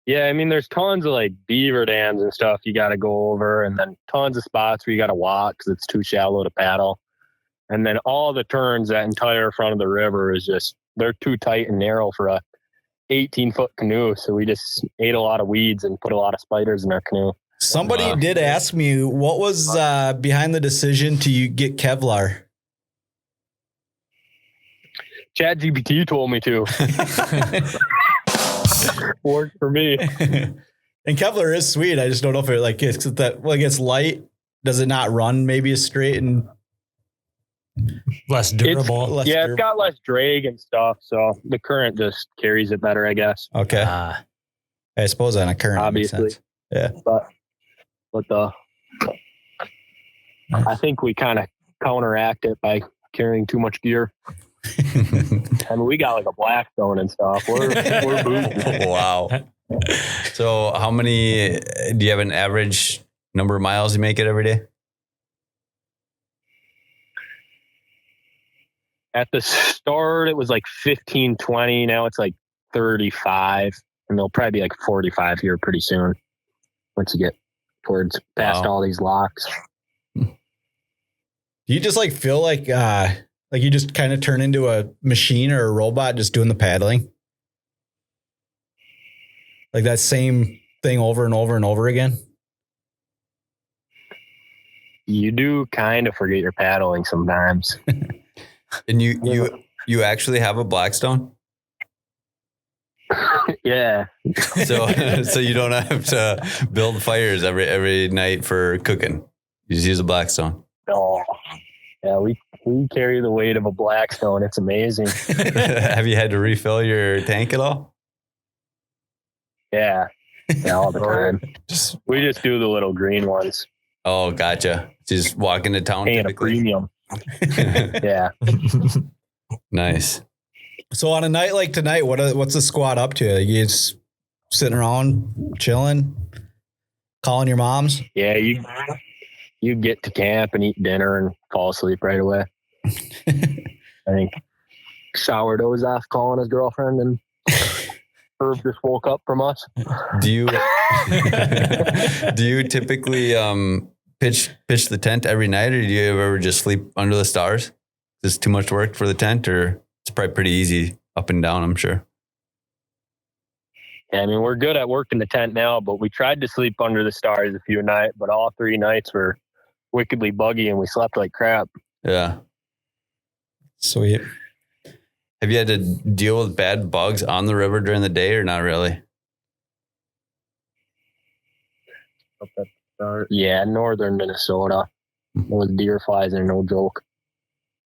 Yeah, I mean, there's tons of like beaver dams and stuff you got to go over, and then tons of spots where you got to walk because it's too shallow to paddle. And then all the turns, that entire front of the river is just, they're too tight and narrow for a 18-foot canoe. So we just ate a lot of weeds and put a lot of spiders in our canoe. Somebody did ask me, what was behind the decision to get Kevlar? ChatGPT told me to. Worked for me. And Kevlar is sweet. I just don't know if it like it's that like it's light. Does it not run maybe as straight and less durable? It's got less drag and stuff, so the current just carries it better, I guess. Okay. I suppose on a current, obviously. Yeah. But I think we kind of counteract it by carrying too much gear. I mean, we got like a Blackstone and stuff. We're boozy. Wow. So how many, do you have an average number of miles you make it every day? At the start, it was like 15, 20. Now it's like 35. And they'll probably be like 45 here pretty soon. Once you get towards past all these locks. Do you just like feel like you just kind of turn into a machine or a robot just doing the paddling? Like that same thing over and over and over again? You do kind of forget your paddling sometimes. And you actually have a Blackstone? Yeah. So you don't have to build fires every night for cooking. You just use a Blackstone. Oh, yeah. We carry the weight of a Blackstone. It's amazing. Have you had to refill your tank at all? Yeah. All the time. We just do the little green ones. Oh, gotcha. Just walk into town. Paying a typically. premium. Yeah. Nice. So on a night like tonight, what's the squad up to? You just sitting around, chilling, calling your moms? Yeah, you get to camp and eat dinner and fall asleep right away. I think shower doze off calling his girlfriend, and Herb just woke up from us. Do you typically pitch the tent every night, or do you ever just sleep under the stars? Is this too much work for the tent, or it's probably pretty easy up and down, I'm sure. Yeah, I mean, we're good at working the tent now, but we tried to sleep under the stars a few nights, but all 3 nights were wickedly buggy and we slept like crap. Yeah. Sweet. Have you had to deal with bad bugs on the river during the day, or not really? Yeah, northern Minnesota. Those deer flies are no joke.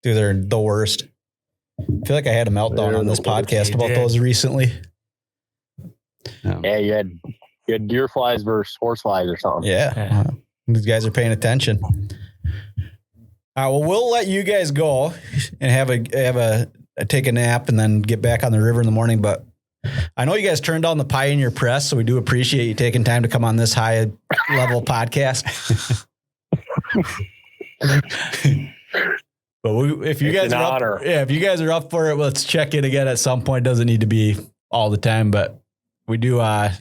Dude, they're the worst. I feel like I had a meltdown on this podcast about those recently. Yeah, you had deer flies versus horse flies or something. Yeah. These guys are paying attention. All right, well, we'll let you guys go and have a take a nap and then get back on the river in the morning. But I know you guys turned on the Pioneer Press, so we do appreciate you taking time to come on this high level podcast. But if you guys are up for it, let's check in again at some point. Doesn't need to be all the time, but we do. A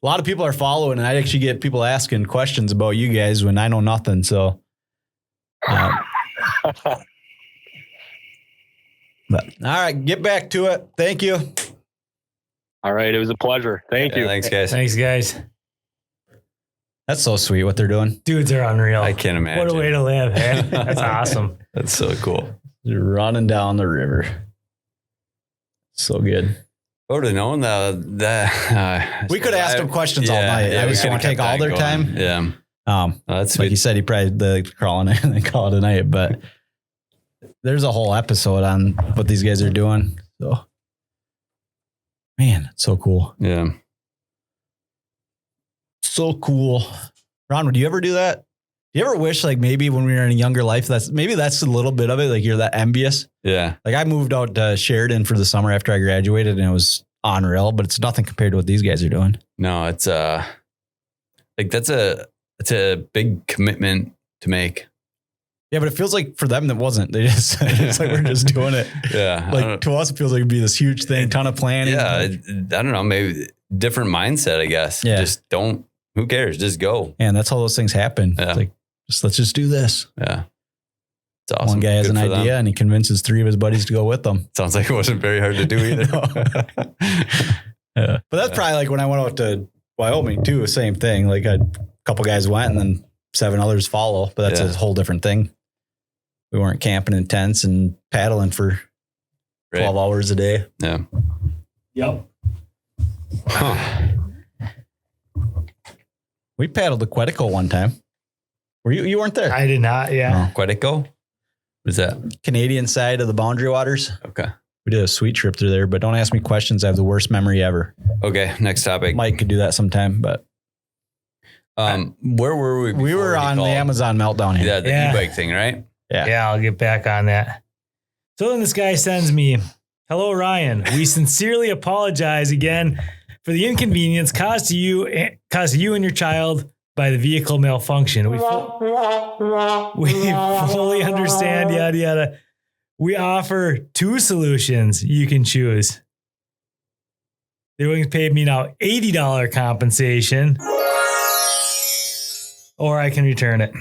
lot of people are following, and I actually get people asking questions about you guys when I know nothing. So, but all right, get back to it. Thank you. All right, it was a pleasure. Thank you. Thanks, guys. Thanks, guys. That's so sweet what they're doing. Dudes are unreal. I can't imagine. What a way to live. Hey? That's awesome. That's so cool. They're running down the river. So good. I would have known that. We could have asked them questions all night. I just don't want to take all their time. Yeah. That's like you said, he probably crawling in and then call it a night, but there's a whole episode on what these guys are doing. So, man, it's so cool. Yeah. So cool. Ron, would you ever do that? Do you ever wish like maybe when we were in a younger life, that's a little bit of it. Like you're that envious. Yeah. Like I moved out to Sheridan for the summer after I graduated and it was unreal, but it's nothing compared to what these guys are doing. No, it's like it's a big commitment to make. Yeah, but it feels like for them that wasn't. They just it's like we're just doing it. Yeah. Like to us, it feels like it'd be this huge thing, ton of planning. Yeah. I don't know. Maybe different mindset, I guess. Yeah. Just don't. Who cares? Just go. And that's how those things happen. Yeah. It's like let's just do this. Yeah. It's awesome. One guy has Good an for idea them. and he convinces 3 of his buddies to go with them. Sounds like it wasn't very hard to do either. Yeah. But that's probably like when I went out to Wyoming too, same thing. Like a couple guys went and then 7 others follow, but that's a whole different thing. We weren't camping in tents and paddling for 12 hours a day. Yeah. Yep. Huh. We paddled the Quetico one time. Were you weren't there? I did not. Yeah. Quetico? What is that? Canadian side of the Boundary Waters. Okay. We did a sweet trip through there, but don't ask me questions. I have the worst memory ever. Okay. Next topic. Mike could do that sometime, but where were we? we were on the Amazon meltdown here. Yeah, the e-bike thing, right? Yeah, I'll get back on that. So then this guy sends me, "Hello, Ryan. We sincerely apologize again for the inconvenience caused to you and your child by the vehicle malfunction. We fully understand, yada, yada. We offer 2 solutions you can choose. They're willing to pay me now $80 compensation, or I can return it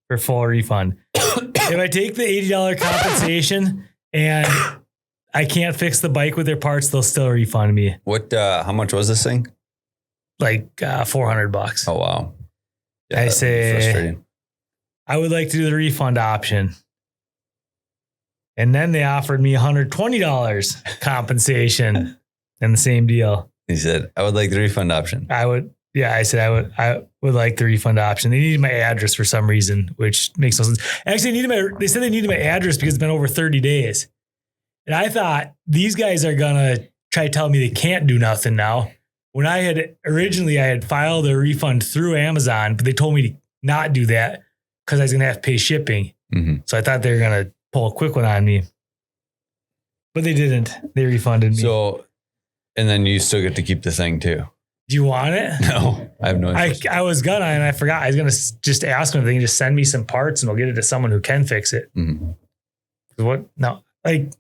for full refund. If I take the $80 compensation and I can't fix the bike with their parts, they'll still refund me. What? How much was this thing? Like $400. Oh wow! Yeah, I that'd be say, frustrating. I would like to do the refund option. And then they offered me $120 compensation and the same deal. He said, I would like the refund option. I said I would like the refund option. They needed my address for some reason, which makes no sense. Actually, they said they needed my address because it's been over 30 days. And I thought these guys are going to try to tell me they can't do nothing now. When I had filed a refund through Amazon, but they told me to not do that because I was going to have to pay shipping. Mm-hmm. So I thought they were going to pull a quick one on me, but they didn't. They refunded me. So, and then you still get to keep the thing too. Do you want it? No, I have no interest. I was gonna, and I forgot. I was gonna just ask them if they can just send me some parts and we'll get it to someone who can fix it. Mm-hmm. What? No, like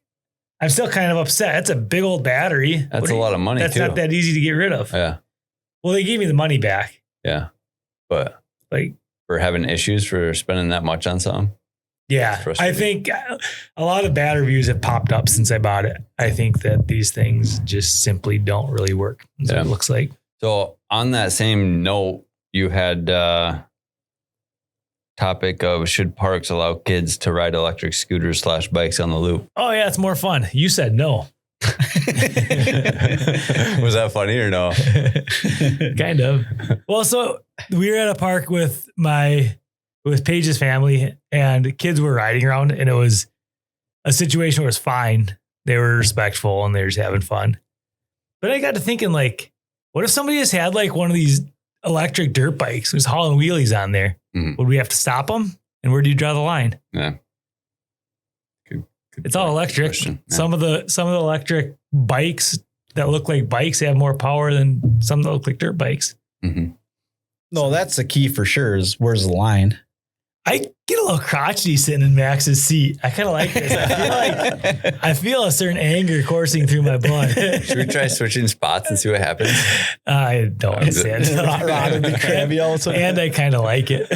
I'm still kind of upset. That's a big old battery. That's a lot of money. That's too. not that easy to get rid of. Yeah. Well, they gave me the money back. Yeah. But like for having issues for spending that much on something. Yeah. I think a lot of bad reviews have popped up since I bought it. I think that these things just simply don't really work. That's what it looks like. So on that same note, you had topic of should parks allow kids to ride electric scooters / bikes on the loop? Oh yeah, it's more fun. You said no. Was that funny or no? Kind of. Well, so we were at a park with Paige's family and kids were riding around, and it was a situation where it was fine. They were respectful and they were just having fun. But I got to thinking, like, what if somebody just had like one of these electric dirt bikes, was hauling wheelies on there? Mm-hmm. Would we have to stop them? And where do you draw the line? Yeah. It's all electric. Yeah. Some of the electric bikes that look like bikes have more power than some that look like dirt bikes. Mm-hmm. No, that's the key for sure is where's the line? I get a little crotchety sitting in Max's seat. I kind of like this. I feel a certain anger coursing through my blood. Should we try switching spots and see what happens? I don't understand. And I kind of like it.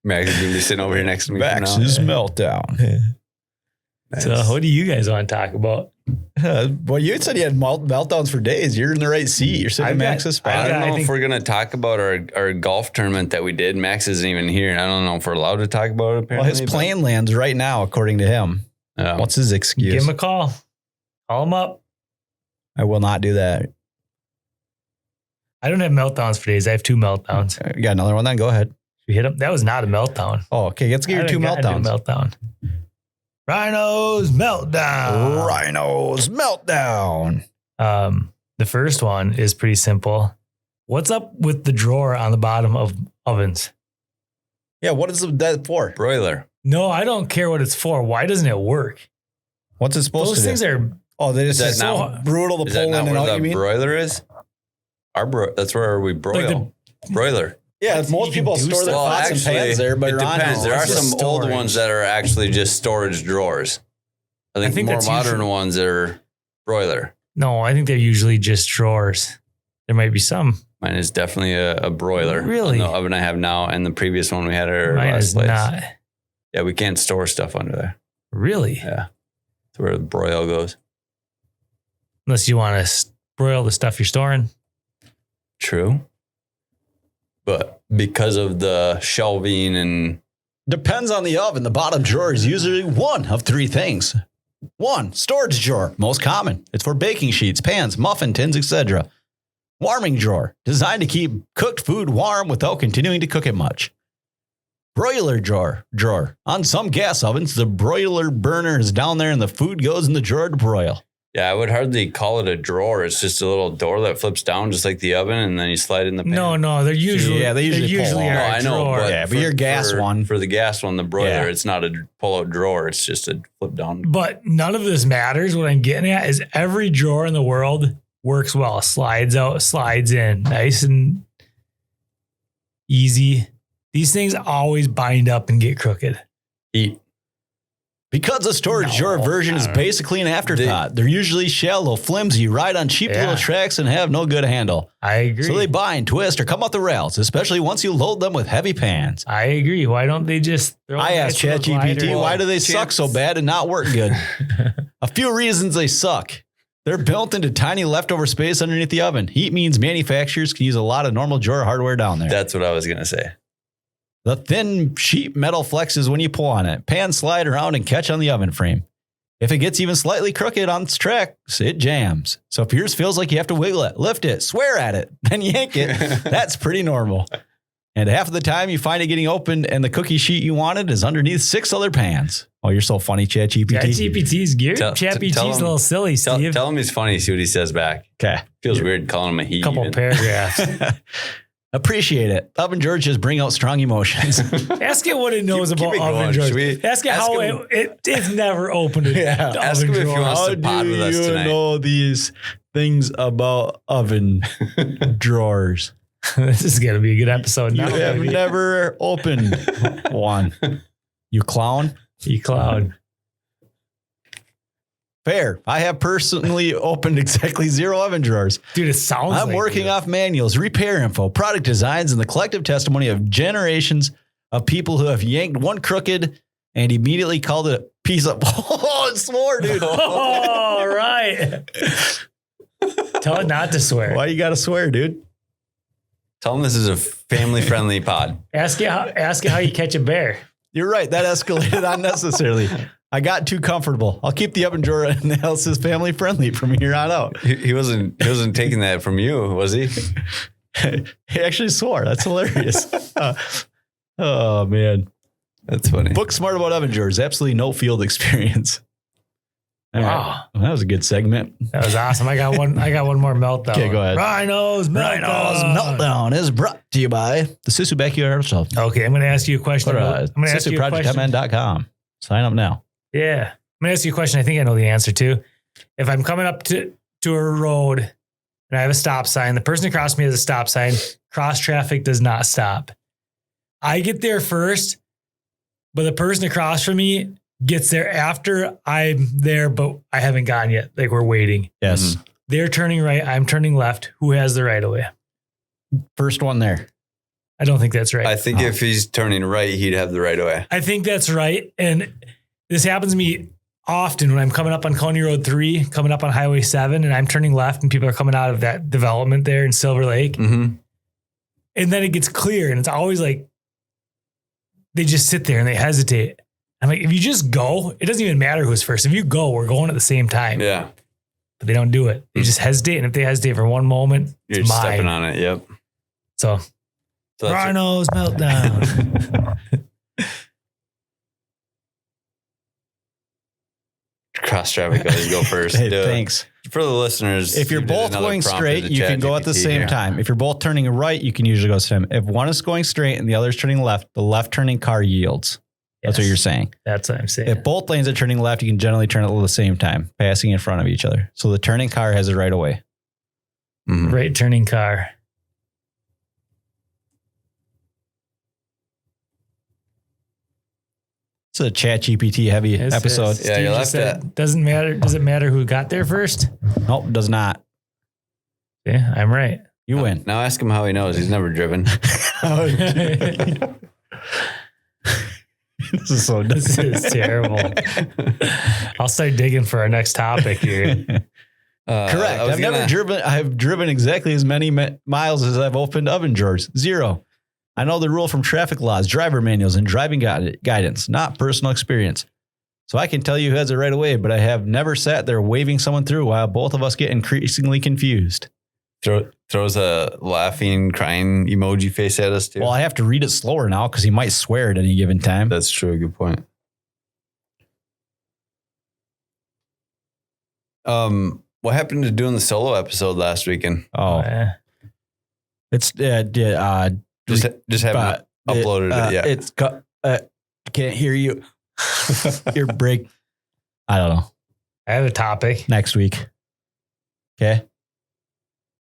Max is going to be sitting over here next to me. Max's meltdown. Nice. So what do you guys want to talk about? Well, you said you had meltdowns for days. You're in the right seat. You're sitting in Max's spot. I don't know if we're going to talk about our golf tournament that we did. Max isn't even here. I don't know if we're allowed to talk about it. Apparently, well, his plane lands right now, according to him. What's his excuse? Give him a call. Call him up. I will not do that. I don't have meltdowns for days. I have 2 meltdowns. You got another one then? Go ahead. You hit him. That was not a meltdown. Oh, okay. Let's get your 2 meltdowns. Meltdown. Rhino's meltdown. Rhino's meltdown. The first one is pretty simple. What's up with the drawer on the bottom of ovens? Yeah, what is that for? Broiler. No, I don't care what it's for. Why doesn't it work? What's it supposed to do? Those things are... Oh, they just so brutal to pull in and out, you mean? Broiler is? That's where we broil. Broiler. Yeah, most people store their pots and pans there, but it depends. There are some storage. old ones that are actually just storage drawers. I think more modern ones are broiler. No, I think they're usually just drawers. There might be some. Mine is definitely a broiler. Really? The oven I have now and the previous one we had at our Mine last is place. not. Yeah, we can't store stuff under there. Really? Yeah. That's where the broil goes. Unless you want to broil the stuff you're storing. True. But because of the shelving and... Depends on the oven. The bottom drawer is usually one of 3 things. 1, storage drawer, most common. It's for baking sheets, pans, muffin tins, etc. Warming drawer, designed to keep cooked food warm without continuing to cook it much. Broiler drawer. On some gas ovens, the broiler burner is down there and the food goes in the drawer to broil. Yeah, I would hardly call it a drawer. It's just a little door that flips down just like the oven and then you slide in the pan. No, they're usually they usually are. No, a I know, drawer. but your gas one. For the gas one, the broiler, it's not a pull-out drawer. It's just a flip down. But none of this matters. What I'm getting at is every drawer in the world works well. Slides out, slides in. Nice and easy. These things always bind up and get crooked. Because a storage drawer version is basically an afterthought. They're usually shallow, flimsy, ride on cheap little tracks, and have no good handle. I agree. So they bind, twist, or come off the rails, especially once you load them with heavy pans. I agree. Why don't they just throw I asked ChatGPT, why do they suck so bad and not work good? A few reasons they suck. They're built into tiny leftover space underneath the oven. Heat means manufacturers can use a lot of normal drawer hardware down there. That's what I was going to say. The thin sheet metal flexes when you pull on it. Pans slide around and catch on the oven frame. If it gets even slightly crooked on its tracks, it jams. So if yours feels like you have to wiggle it, lift it, swear at it, then yank it, that's pretty normal. And half of the time you find it getting opened and the cookie sheet you wanted is underneath 6 other pans. Oh, you're so funny, ChatGPT. ChatGPT's geared. ChatGPT's a little silly, Steve. Tell him he's funny. See what he says back. Okay. Feels weird calling him a he. Couple paragraphs. Appreciate it. Oven George just bring out strong emotions. Ask it what it knows about Oven George. Ask it how it's never opened it. Yeah. Ask him if he wants to pod with us tonight. How do you know these things about oven drawers? This is going to be a good episode now. You have never opened one. You clown. You clown. Fair. I have personally opened exactly 0 oven drawers. Dude, it sounds I'm working off manuals, repair info, product designs, and the collective testimony of generations of people who have yanked one crooked and immediately called it a piece of... Oh, it swore, dude. All right. Tell it not to swear. Why you got to swear, dude? Tell him this is a family-friendly pod. Ask it how you catch a bear. You're right. That escalated unnecessarily. I got too comfortable. I'll keep the oven drawer and else is family friendly from here on out. He wasn't taking that from you, was he? He actually swore. That's hilarious. Oh man. That's funny. Book smart about oven drawers. Absolutely no field experience. All Wow. right. Well, that was a good segment. That was awesome. I got one more meltdown. Okay, go ahead. Rhinos Meltdown is brought to you by the Sisu Backyard Herself. Okay, I'm going to ask you a question. SisuProjectMN.com. Sign up now. Yeah. I'm going to ask you a question I think I know the answer to. If I'm coming up to a road and I have a stop sign, the person across me has a stop sign, cross traffic does not stop. I get there first, but the person across from me gets there after I'm there, but I haven't gotten yet. Like we're waiting. Yes. Mm-hmm. They're turning right. I'm turning left. Who has the right of way? First one there. I don't think that's right. I think if he's turning right, he'd have the right of way. I think that's right. And this happens to me often when I'm coming up on Coney Road 3, coming up on Highway 7, and I'm turning left and people are coming out of that development there in Silver Lake. Mm-hmm. And then it gets clear and it's always like, they just sit there and they hesitate. I'm like, if you just go, it doesn't even matter who's first. If you go, we're going at the same time. Yeah. But they don't do it. They just hesitate. And if they hesitate for one moment, You're it's just mine. stepping on it. Yep. So that's Rhinos meltdown. Cross traffic guys go first. Hey, thanks. For the listeners, If you're both going straight, you can go at the same time. If you're both turning right, you can usually go same. If one is going straight and the other is turning left, the left turning car yields. That's what you're saying. That's what I'm saying. If both lanes are turning left, you can generally turn at the same time, passing in front of each other. So the turning car has it right away. Mm-hmm. Right turning car. It's a ChatGPT heavy episode. Yeah, you left it. Doesn't matter. Does it matter who got there first? Nope, does not. Yeah, I'm right. You win. Now ask him how he knows. He's never driven. This is so dumb. This is terrible. I'll start digging for our next topic here. Correct. I've driven exactly as many miles as I've opened oven drawers. 0. I know the rule from traffic laws, driver manuals, and driving guidance, not personal experience. So I can tell you who has it right away, but I have never sat there waving someone through while both of us get increasingly confused. Throws a laughing, crying emoji face at us too. Well, I have to read it slower now because he might swear at any given time. That's true. Good point. What happened to doing the solo episode last weekend? It's just haven't uploaded it yet. It's can't hear you. Your break. I don't know. I have a topic next week. Okay.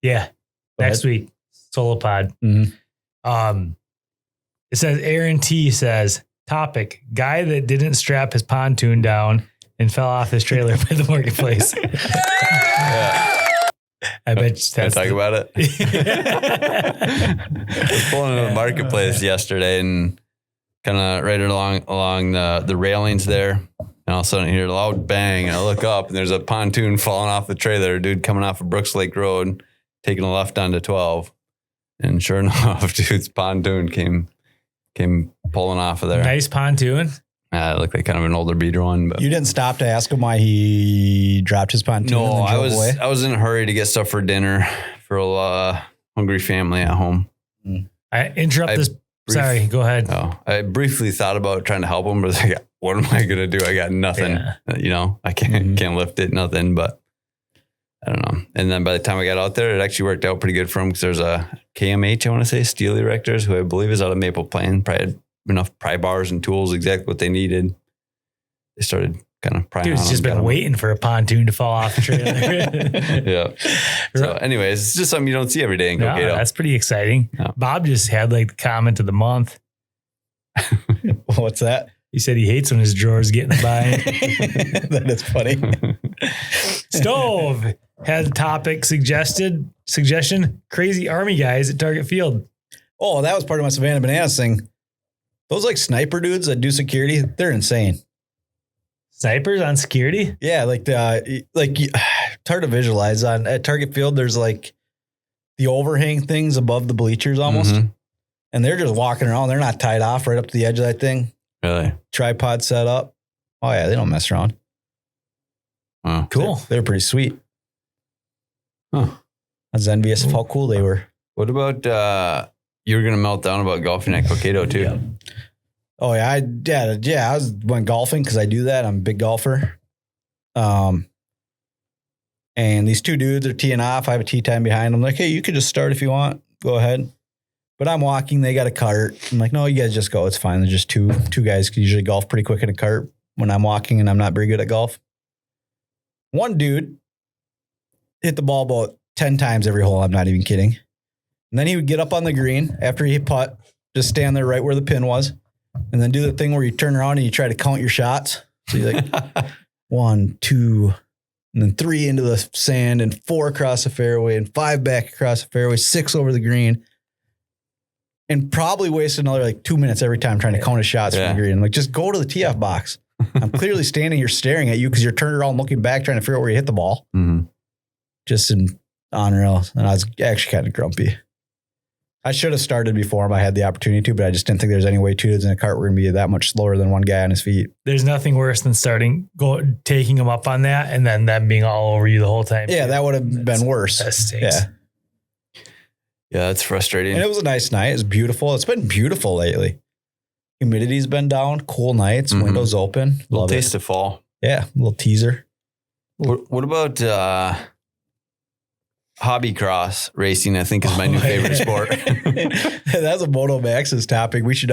Yeah. Next week. Solo pod. Mm-hmm. It says Aaron T says topic guy that didn't strap his pontoon down and fell off his trailer by the marketplace. Yeah. I bet you Can I talk about it? I was pulling into the marketplace yesterday and kind of right along the railings there. And all of a sudden I hear a loud bang and I look up and there's a pontoon falling off the trailer. A dude coming off of Brooks Lake Road, taking a left onto 12. And sure enough, dude's pontoon came came pulling off of there. Nice pontoon. It looked like kind of an older beater one, but You didn't stop to ask him why he dropped his pontoon. no, and then drove away? I was in a hurry to get stuff for dinner for a hungry family at home. I interrupt this. Sorry, go ahead. Oh, I briefly thought about trying to help him, but like, what am I going to do? I got nothing, I can't lift it, nothing, but I don't know. And then by the time I got out there, it actually worked out pretty good for him because there's a KMH, I want to say, Steel Erectors, who I believe is out of Maple Plain, probably had enough pry bars and tools, exactly what they needed. They started kind of prying. Dude's just been waiting for a pontoon to fall off the trailer. Yeah. So anyways, it's just something you don't see every day in Cokato. That's pretty exciting. No. Bob just had like the comment of the month. What's that? He said he hates when his drawers get in the bind. That is funny. Stove had a topic suggestion, crazy army guys at Target Field. Oh, that was part of my Savannah Bananas thing. Those like sniper dudes that do security, they're insane. Snipers on security? Yeah, it's hard to visualize. At Target Field, there's like the overhang things above the bleachers almost. Mm-hmm. And they're just walking around. They're not tied off right up to the edge of that thing. Really? Tripod set up. Oh yeah, they don't mess around. Wow. Cool. They're pretty sweet. Huh. I was envious of how cool they were. What about you were going to melt down about golfing at Cokato too? Yeah. Oh yeah, I went golfing because I do that. I'm a big golfer. And these two dudes are teeing off. I have a tee time behind them. Like, hey, you could just start if you want. Go ahead. But I'm walking. They got a cart. I'm like, no, you guys just go. It's fine. There's just two guys can usually golf pretty quick in a cart when I'm walking and I'm not very good at golf. One dude hit the ball about 10 times every hole. I'm not even kidding. And then he would get up on the green after he hit putt, just stand there right where the pin was, and then do the thing where you turn around and you try to count your shots. So you're like 1, 2, and then 3 into the sand, and 4 across the fairway, and 5 back across the fairway, 6 over the green, and probably waste another like 2 minutes every time trying to count his shots from the green. Like, just go to the tee off box. I'm clearly standing here staring at you because you're turning around looking back trying to figure out where you hit the ball. Mm-hmm. Just in unreal. And I was actually kind of grumpy. I should have started before him. I had the opportunity to, but I just didn't think there's any way 2 dudes in a cart were going to be that much slower than one guy on his feet. There's nothing worse than taking them up on that and then them being all over you the whole time. Yeah, that would have been worse. That stinks. Yeah. Yeah, that's frustrating. And it was a nice night. It was beautiful. It's been beautiful lately. Humidity's been down. Cool nights. Mm-hmm. Windows open. Little taste of fall. Yeah, a little teaser. What about hobby cross racing? I think is my new favorite sport. That's a Moto Max's topic. We should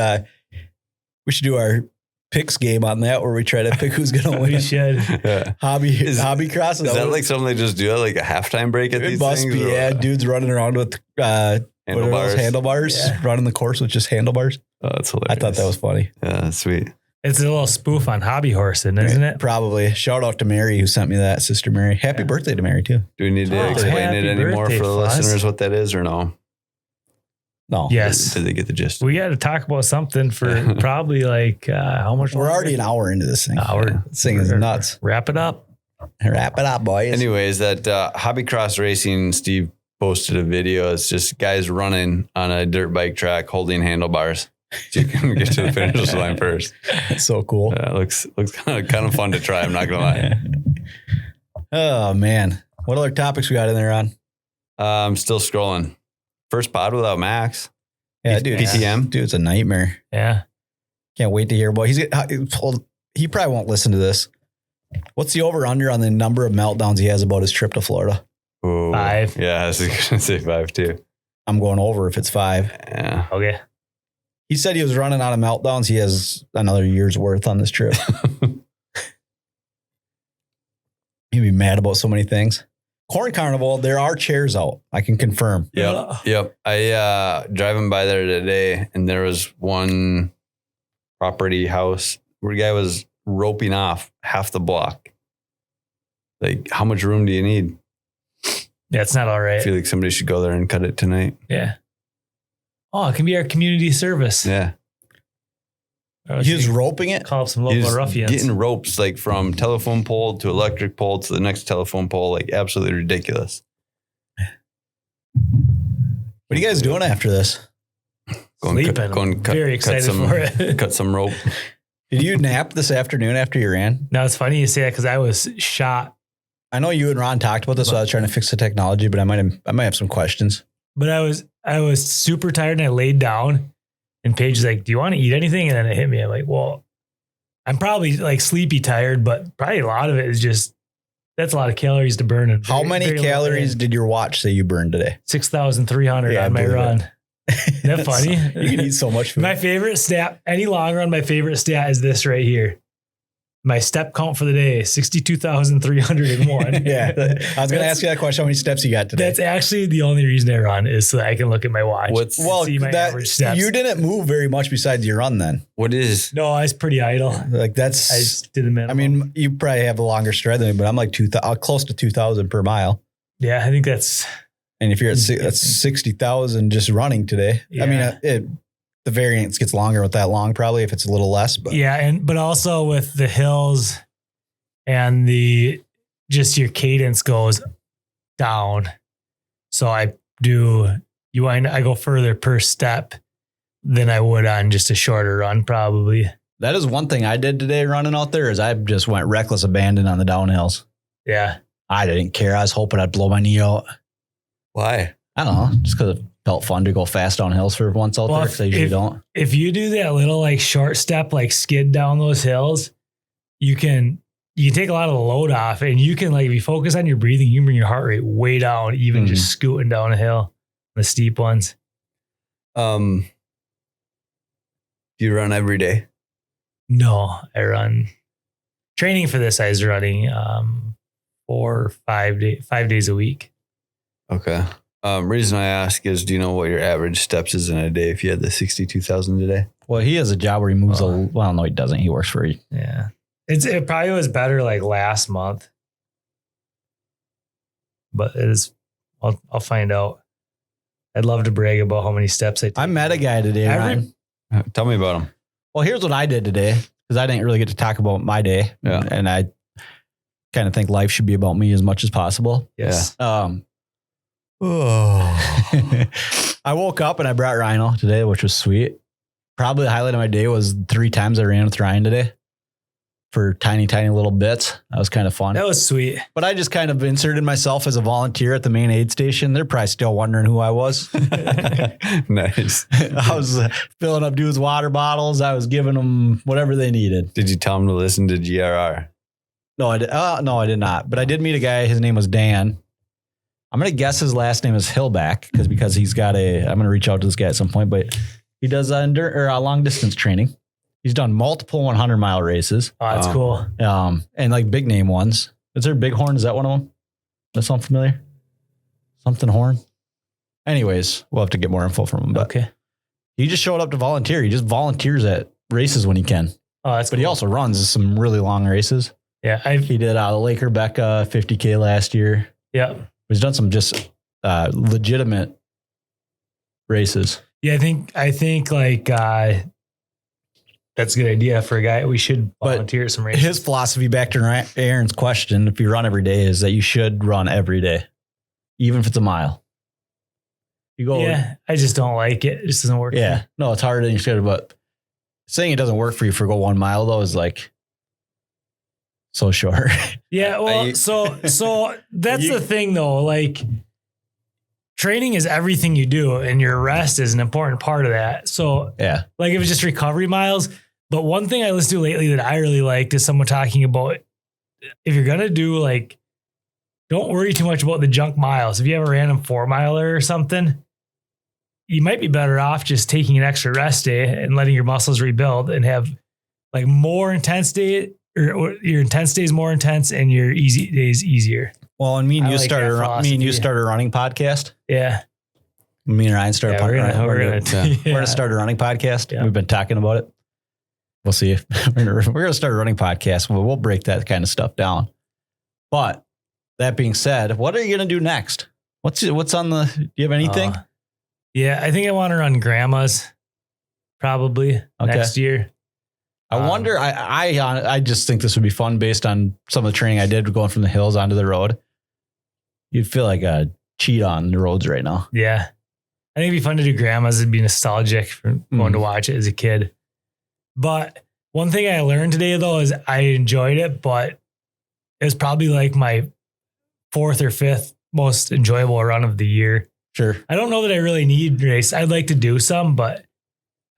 do our picks game on that where we try to pick who's going to win. We should. Yeah. Hobby cross. Is that like something they just do at like a halftime break at these things? It must be, yeah. Dudes running around with handlebars, running the course with just handlebars. Oh, that's hilarious. I thought that was funny. Yeah, that's sweet. It's a little spoof on hobby horsing, isn't it? Probably. Shout out to Mary who sent me that, Sister Mary. Happy birthday to Mary too. Do we need to explain it anymore for the listeners what that is or no? No. Yes. Did they get the gist? We got to talk about something for probably like how much? We're already an hour into this thing. This thing is nuts. Wrap it up. Wrap it up, boys. Anyways, that hobby cross racing, Steve posted a video. It's just guys running on a dirt bike track holding handlebars. So you can get to the finish line first. That's so cool. Yeah, looks kind of fun to try. I'm not gonna lie. Oh man, what other topics we got in there on? I'm still scrolling. First pod without Max. Yeah, dude. PTM. Dude, it's a nightmare. Yeah. Can't wait to hear. Boy, he probably won't listen to this. What's the over under on the number of meltdowns he has about his trip to Florida? Ooh, 5. Yeah, I was gonna say 5 too. I'm going over if it's 5. Yeah. Okay. He said he was running out of meltdowns. He has another year's worth on this trip. He'd be mad about so many things. Corn Carnival, there are chairs out. I can confirm. Yep. I driving by there today, and there was one property house where the guy was roping off half the block. Like, how much room do you need? Yeah, it's not all right. I feel like somebody should go there and cut it tonight. Yeah. Oh, it can be our community service. Yeah. He was roping it? Call up some local ruffians. Getting ropes like from telephone pole to electric pole to the next telephone pole, like absolutely ridiculous. What are you guys doing after this? Sleeping. Very excited for it. Cut some rope. Did you nap this afternoon after you ran? No, it's funny you say that because I was shot. I know you and Ron talked about this, so I was trying to fix the technology, but I might have some questions. But I was super tired and I laid down and Paige was like, do you want to eat anything? And then it hit me. I'm like, well, I'm probably like sleepy tired, but probably a lot of it is just, that's a lot of calories to burn. How many calories did your watch say you burned today? 6,300 on my run. Isn't that funny? You can eat so much food. My favorite stat, any long run, my favorite stat is this right here. My step count for the day, 62,301. Yeah. I was going to ask you that question. How many steps you got today? That's actually the only reason I run is so that I can look at my watch. See my average steps. You didn't move very much besides your run then. What is? No, I was pretty idle. Like I just did the minimum. I mean, you probably have a longer stride than me, but I'm like close to 2,000 per mile. Yeah, I think that's. And if you're at that's 60,000 just running today. Yeah. I mean, the variance gets longer with that long, probably if it's a little less. But yeah, but also with the hills and just your cadence goes down. So I go further per step than I would on just a shorter run, probably. That is one thing I did today running out there is I just went reckless abandon on the downhills. Yeah. I didn't care. I was hoping I'd blow my knee out. Why? I don't know. Just because it felt fun to go fast down hills for once out there because I usually don't. If you do that little like short step, like skid down those hills, you can take a lot of the load off and you can like, if you focus on your breathing, you can bring your heart rate way down, even just scooting down a hill, the steep ones. Do you run every day? No, I run training for this. I was running 4 or 5 days a week. Okay. Reason I ask is, do you know what your average steps is in a day if you had the 62,000 today? Well, he has a job where he moves well, no, he doesn't. He works for Yeah. It probably was better like last month. But it is, I'll find out. I'd love to brag about how many steps I take. I met a guy today, Ryan. Tell me about him. Well, here's what I did today because I didn't really get to talk about my day. Yeah. And I kind of think life should be about me as much as possible. Yes. Yeah. I woke up and I brought Rhino today, which was sweet. Probably the highlight of my day was 3 times I ran with Ryan today for tiny little bits. That was kind of fun. That was sweet. But I just kind of inserted myself as a volunteer at the main aid station. They're probably still wondering who I was. Nice. I was filling up dudes' water bottles. I was giving them whatever they needed. Did you tell them to listen to GRR? No, I did not. But I did meet a guy. His name was Dan. I'm going to guess his last name is Hillback because he's got I'm going to reach out to this guy at some point, but he does long distance training. He's done multiple 100-mile races. Oh, that's cool. And like big name ones. Is there Bighorn? Is that one of them? That sound familiar? Something Horn? Anyways, we'll have to get more info from him. But okay. He just showed up to volunteer. He just volunteers at races when he can. Oh, that's But cool. he also runs some really long races. Yeah. He did Lake Rebecca 50K last year. Yeah. He's done some just legitimate races. Yeah, I think like that's a good idea for a guy. We should volunteer some races. His philosophy, back to Aaron's question, if you run every day, is that you should run every day, even if it's a mile. You go. Yeah, I just don't like it. It just doesn't work. Yeah, no, it's harder than you should. But saying it doesn't work for you for go 1 mile though is like so short. Yeah, well, so that's the thing though. Like, training is everything you do, and your rest is an important part of that. So, yeah, like if it's just recovery miles. But one thing I listened to lately that I really liked is someone talking about if you're gonna do like, don't worry too much about the junk miles. If you have a random 4-miler or something, you might be better off just taking an extra rest day and letting your muscles rebuild and have like more intense day. Or your intense days more intense and your easy days easier. Well, and me and you started a running podcast. Yeah. Me and Ryan started. We're gonna start a running podcast. Yeah. We've been talking about it. We'll see if we're gonna start a running podcast. We'll break that kind of stuff down. But that being said, what are you gonna do next? What's on the? Do you have anything? Yeah, I think I want to run Grandma's probably next year. I wonder. I just think this would be fun based on some of the training I did going from the hills onto the road. You'd feel like a cheat on the roads right now. Yeah, I think it'd be fun to do grandmas. It'd be nostalgic for going to watch it as a kid. But one thing I learned today though is I enjoyed it, but it was probably like my 4th or 5th most enjoyable run of the year. Sure. I don't know that I really need race. I'd like to do some, but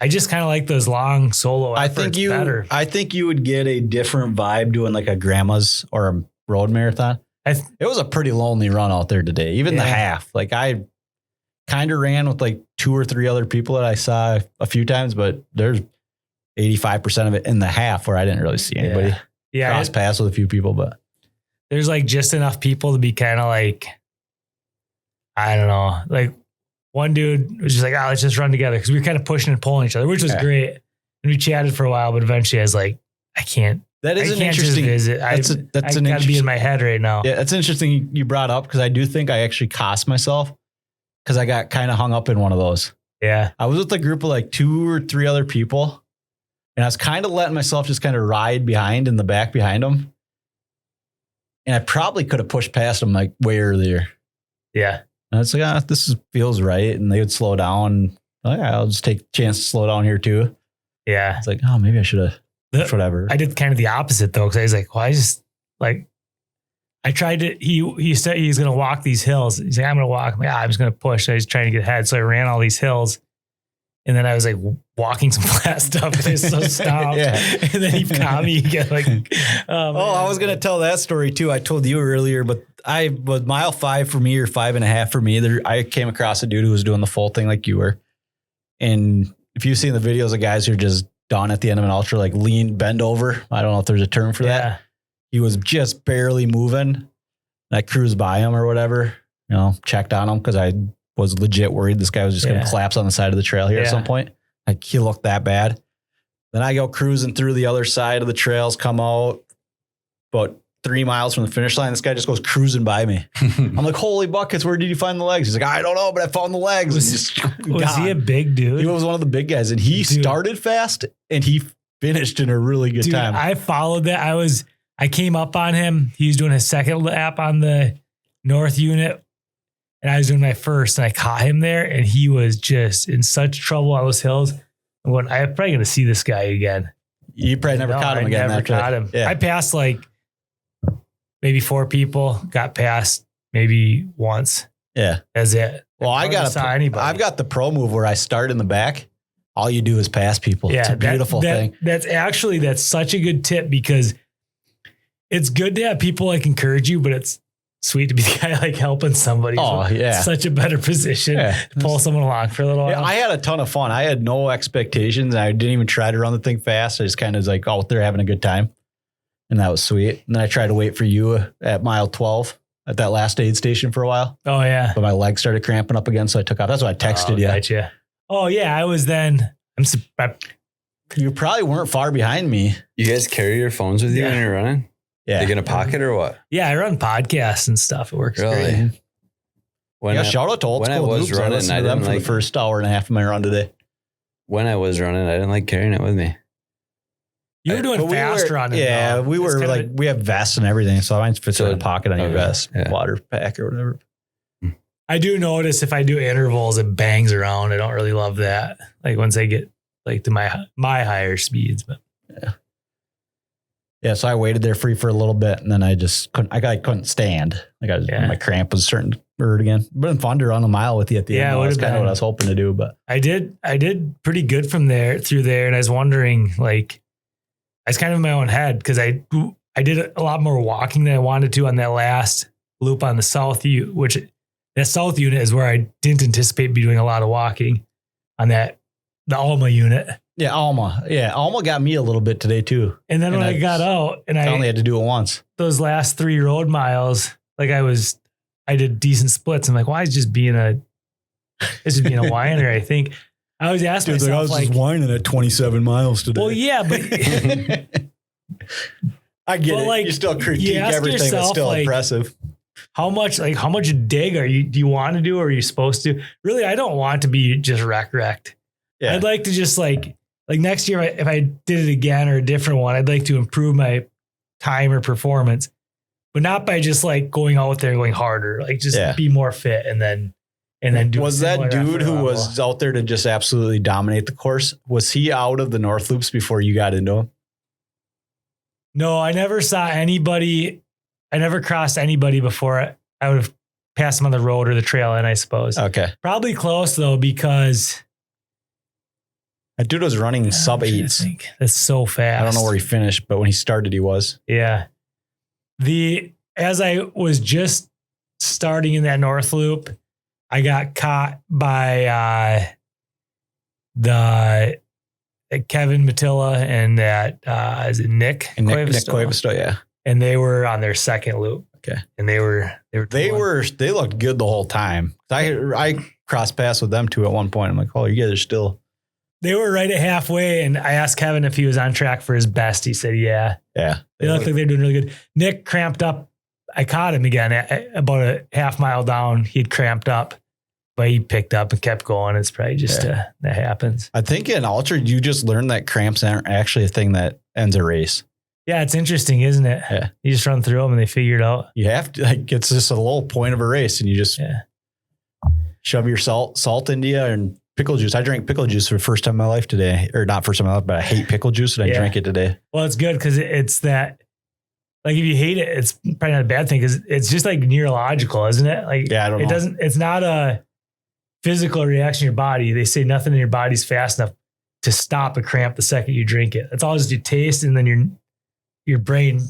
I just kind of like those long solo efforts better. I think you would get a different vibe doing like a grandma's or a road marathon. It was a pretty lonely run out there today, even the half. Like I kind of ran with like 2 or 3 other people that I saw a few times, but there's 85% of it in the half where I didn't really see anybody. Yeah. Cross paths with a few people, but there's like just enough people to be kind of like, I don't know, like one dude was just like, let's just run together. Cause we were kind of pushing and pulling each other, which was great. And we chatted for a while, but eventually I was like, I can't interesting visit. That's got to be in my head right now. Yeah. That's interesting you brought up. Cause I do think I actually cost myself because I got kind of hung up in one of those. Yeah. I was with a group of like 2 or 3 other people and I was kind of letting myself just kind of ride behind in the back behind them. And I probably could have pushed past them like way earlier. Yeah. And it's like, feels right. And they would slow down. Like, I'll just take a chance to slow down here too. Yeah. It's like, oh, maybe I should have, whatever. I did kind of the opposite though. Cause I was like, well, I tried to, he said he's going to walk these hills. He's like, I'm going to walk. I'm like, I'm just going to push. I was trying to get ahead. So I ran all these hills. And then I was like walking some flat stuff and I so stopped. And then he caught me again. Like, I was going to tell that story too. I told you earlier, but I was mile 5 for me or 5.5 for me. I came across a dude who was doing the full thing like you were. And if you've seen the videos of guys who are just done at the end of an ultra, like bend over. I don't know if there's a term for that. He was just barely moving. And I cruised by him or whatever, checked on him because I was legit worried this guy was just going to collapse on the side of the trail here at some point. Like he looked that bad. Then I go cruising through the other side of the trails, come out about 3 miles from the finish line. This guy just goes cruising by me. I'm like, holy buckets, where did you find the legs? He's like, I don't know, but I found the legs. Was he a big dude? He was one of the big guys and he started fast and he finished in a really good time. I followed that. I came up on him. He was doing his second lap on the north unit. And I was doing my first and I caught him there and he was just in such trouble on those hills. I'm probably going to see this guy again. You probably never caught him again. I never caught him. Yeah. I passed like maybe 4 people, got past maybe once. Yeah. That's it. Well, I've got the pro move where I start in the back. All you do is pass people. Yeah, it's a beautiful thing. That's such a good tip because it's good to have people like encourage you, but it's sweet to be the guy like helping somebody. Oh, yeah. Such a better position to pull someone along for a little while. Yeah, I had a ton of fun. I had no expectations. I didn't even try to run the thing fast. I just kind of was like out there having a good time. And that was sweet. And then I tried to wait for you at mile 12 at that last aid station for a while. Oh, yeah. But my legs started cramping up again. So I took off. That's why I texted you. Gotcha. Oh, yeah. I was then. You probably weren't far behind me. You guys carry your phones with you when you're running? Yeah. Like in a pocket or what? Yeah, I run podcasts and stuff. It works great. Shout out to Old School. When I was running, I didn't like the first hour and a half of my run today. When I was running, I didn't like carrying it with me. You were doing fast running. Yeah, we were like, we have vests and everything. So mine fits in a pocket on your vest, water pack or whatever. I do notice if I do intervals, it bangs around. I don't really love that. Like once I get like to my higher speeds, but yeah. So I waited there free for a little bit and then I just couldn't stand. Like my cramp was starting to hurt again. Been fun to run a mile with you at the end. That's kind of what I was hoping to do, but I did pretty good through there. And I was wondering, like, I was kind of in my own head because I did a lot more walking than I wanted to on that last loop on the south unit, which that south unit is where I didn't anticipate be doing a lot of walking on the Alma unit. Yeah, Alma. Yeah, Alma got me a little bit today too. And then when I got out and I only had to do it once. Those last 3 road miles, like I did decent splits. I'm like, why is just being a whiner? I think I was asking myself, I was just whining at 27 miles today. Well, yeah, but I get it. Like, you still critique everything that's still impressive. How much dig do you want to do or are you supposed to? Really, I don't want to be just wrecked. Yeah. I'd like to just like next year, if I did it again or a different one, I'd like to improve my time or performance, but not by just like going out there and going harder, like just be more fit and then and then do was that dude who was out there to just absolutely dominate the course? Was he out of the North Loops before you got into him? No, I never saw anybody. I never crossed anybody before. I would have passed him on the road or the trail, and I suppose. Okay. Probably close though, because that dude was running sub 8s. That's so fast. I don't know where he finished, but when he started, he was. Yeah. As I was just starting in that North Loop, I got caught by the Kevin Matilla and that is it Nick Cuevisto, yeah. And they were on their second loop. Okay. And they looked good the whole time. I crossed paths with them too at one point. I'm like, oh, you guys are still. They were right at halfway, and I asked Kevin if he was on track for his best. He said, yeah. Yeah. They looked like they're doing really good. Nick cramped up. I caught him again about a half mile down. He'd cramped up, but he picked up and kept going. It's probably just that happens. I think in ultra, you just learn that cramps aren't actually a thing that ends a race. Yeah, it's interesting, isn't it? Yeah. You just run through them and they figure it out. You have to, it's just a little point of a race, and you just shove your salt into you and pickle juice. I drank pickle juice for the first time in my life today, or not first time in my life, but I hate pickle juice, and I drank it today. Well, it's good because it's that, like, if you hate it, it's probably not a bad thing because it's just like neurological, isn't it? Like, I don't know. It's not a physical reaction in your body. They say nothing in your body's fast enough to stop a cramp the second you drink it. It's all just you taste, and then your brain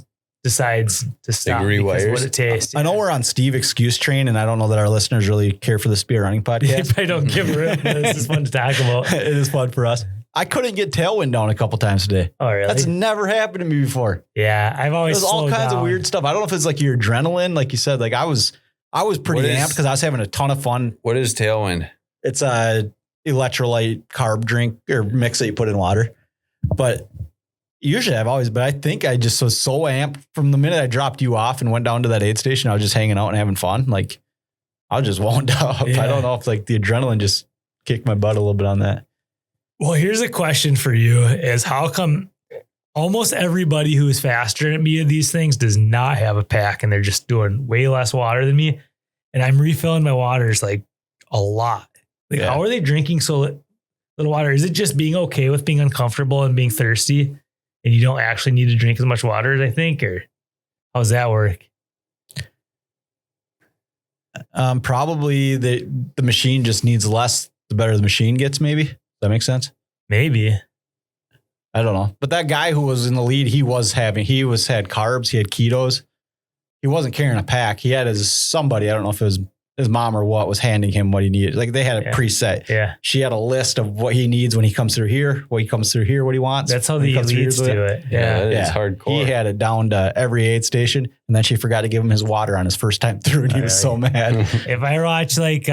decides to stop because of what it tastes. I know we're on Steve excuse train, and I don't know that our listeners really care for the Spear Running podcast. They probably don't give a rip. This is fun to talk about. It is fun for us. I couldn't get tailwind down a couple times today. Oh, really? That's never happened to me before. Yeah, I've always There's all kinds of weird stuff. I don't know if it's like your adrenaline, like you said. Like I was pretty amped because I was having a ton of fun. What is tailwind? It's a electrolyte carb drink or mix that you put in water. But usually but I think I just was so amped from the minute I dropped you off and went down to that aid station. I was just hanging out and having fun. Like I was just wound up. Yeah. I don't know if like the adrenaline just kicked my butt a little bit on that. Well, here's a question for you is how come almost everybody who is faster than me at these things does not have a pack and they're just doing way less water than me. And I'm refilling my waters like a lot. Like how are they drinking so little water? Is it just being okay with being uncomfortable and being thirsty and you don't actually need to drink as much water as I think, or how does that work? Probably the machine just needs less the better the machine gets, maybe. Does that make sense? Maybe. I don't know. But that guy who was in the lead, he had carbs, he had ketos. He wasn't carrying a pack. He had somebody, I don't know if it was his mom or what, was handing him what he needed. Like they had a preset. Yeah. She had a list of what he needs when he comes through here, what he wants. That's how the elites do it. Yeah. It's hardcore. He had it down to every aid station, and then she forgot to give him his water on his first time through, and he was so mad. If I watch like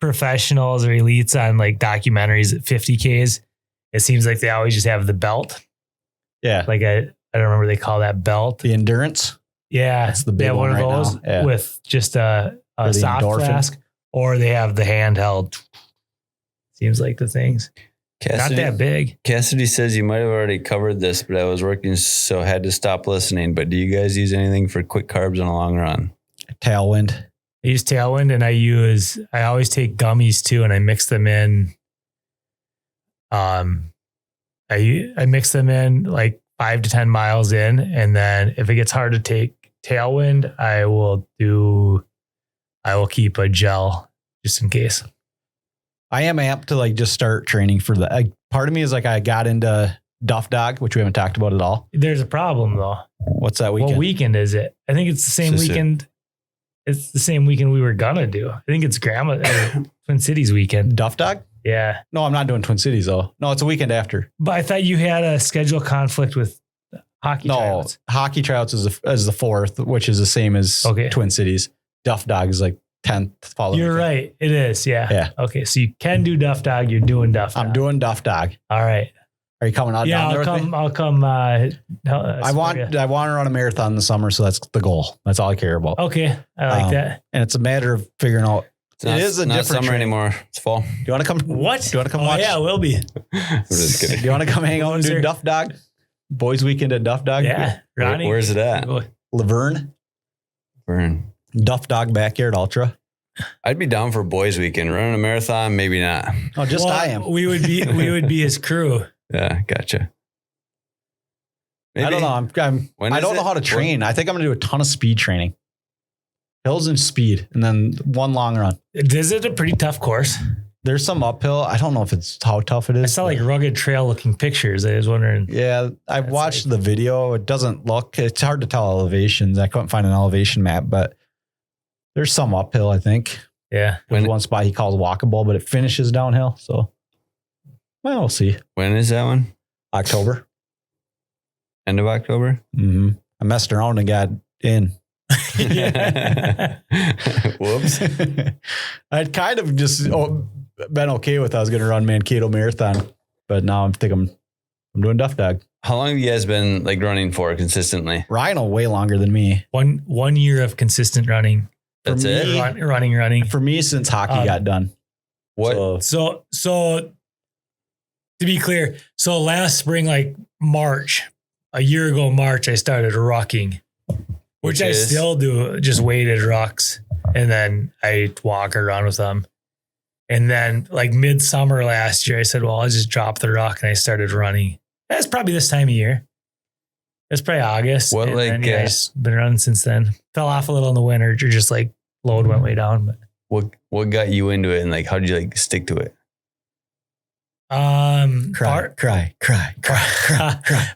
professionals or elites on like documentaries at 50Ks, it seems like they always just have the belt. Yeah. Like I don't remember what they call that belt. The endurance. Yeah. That's the big one of right those now. with just a soft endorphin flask, or they have the handheld. Seems like the things. Not that big. Cassidy says you might have already covered this, but I was working, so I had to stop listening. But do you guys use anything for quick carbs on a long run? Tailwind. I use Tailwind, and I always take gummies too, and I mix them in. I mix them in like 5 to 10 miles in, and then if it gets hard to take Tailwind, I will keep a gel just in case. I am amped to like just start training for that. Part of me is like I got into Duff Dog, which we haven't talked about at all. There's a problem though. What's that weekend? What weekend is it? I think it's the same weekend. It's the same weekend we were gonna do. I think it's Twin Cities weekend. Duff Dog? Yeah. No, I'm not doing Twin Cities though. No, it's a weekend after. But I thought you had a schedule conflict with hockey tryouts. Hockey tryouts is the 4th, which is the same as Twin Cities. Duff Dog is like 10th following. You're weekend. right. It is. Yeah. Yeah. Okay. So you can do Duff Dog. You're doing Duff Dog. I'm doing Duff Dog. All right. Are you coming out? Yeah, I'll come. I want to run a marathon in the summer, so that's the goal. That's all I care about. Okay, I like that. And it's a matter of figuring out. It's not summer anymore. It's fall. Do you want to come? What? Do you want to come watch? Yeah, it will be. I'm just kidding. Do you want to come hang out and do Duff Dog? Boys weekend at Duff Dog? Yeah. Ronnie. Where's it at? Laverne. Laverne. Duff Dog Backyard Ultra. I'd be down for boys weekend. Running a marathon, maybe not. Oh, just I am. We would be his crew. Yeah, gotcha. Maybe. I don't know. I don't know how to train. I think I'm going to do a ton of speed training. Hills and speed, and then one long run. Is it a pretty tough course? There's some uphill. I don't know if it's how tough it is. I saw like rugged trail looking pictures. I was wondering. Yeah, I watched the video. It doesn't look, it's hard to tell elevations. I couldn't find an elevation map, but there's some uphill, I think. Yeah. There's one spot he calls walkable, but it finishes downhill. So, well, we'll see. When is that one? October. End of October? Mm-hmm. I messed around and got in. Whoops. I'd kind of just been okay with I was going to run Mankato Marathon, but now I'm doing Duff Dog. How long have you guys been like running for consistently? Ryan way longer than me. One year of consistent running. That's it? Running. For me, since hockey got done. What? So to be clear, so last spring, like March, a year ago, March, I started rucking, which I still do, just weighted rucks. And then I walk or run with them. And then like midsummer last year, I said, well, I'll just drop the ruck, and I started running. That's probably this time of year. It's probably August. What, and like, then, I've been running since then. Fell off a little in the winter, or just like load went way down. But what got you into it, and like how did you like stick to it? Cry.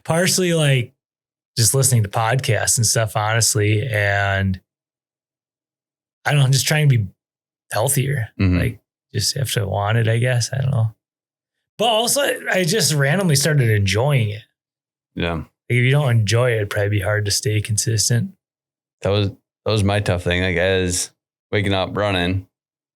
Partially like just listening to podcasts and stuff, honestly. And I don't know, I'm just trying to be healthier. Mm-hmm. Like just if I wanted, I guess. I don't know. But also I just randomly started enjoying it. Yeah. Like if you don't enjoy it, it'd probably be hard to stay consistent. That was my tough thing. Like I was waking up running,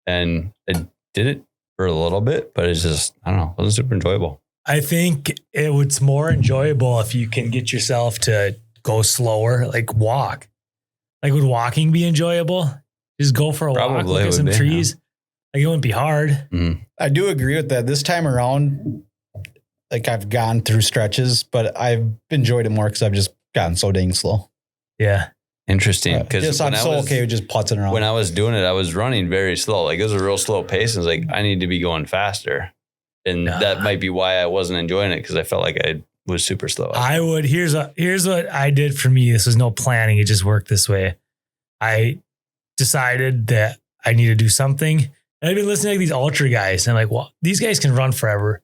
and I did it for a little bit, but it's just, I don't know, it wasn't super enjoyable. I think it's more enjoyable if you can get yourself to go slower, like walk. Like would walking be enjoyable? Just go for a walk, look at some trees. Yeah. Like it wouldn't be hard. Mm-hmm. I do agree with that. This time around, like I've gone through stretches, but I've enjoyed it more because I've just gotten so dang slow. Yeah. Interesting. Because I'm so okay with just putzing around. When I was doing it, I was running very slow. Like it was a real slow pace. And it's like, I need to be going faster. And that might be why I wasn't enjoying it, because I felt like I was super slow. Here's what I did for me. This was no planning. It just worked this way. I decided that I need to do something. And I've been listening to these ultra guys, and I'm like, well, these guys can run forever.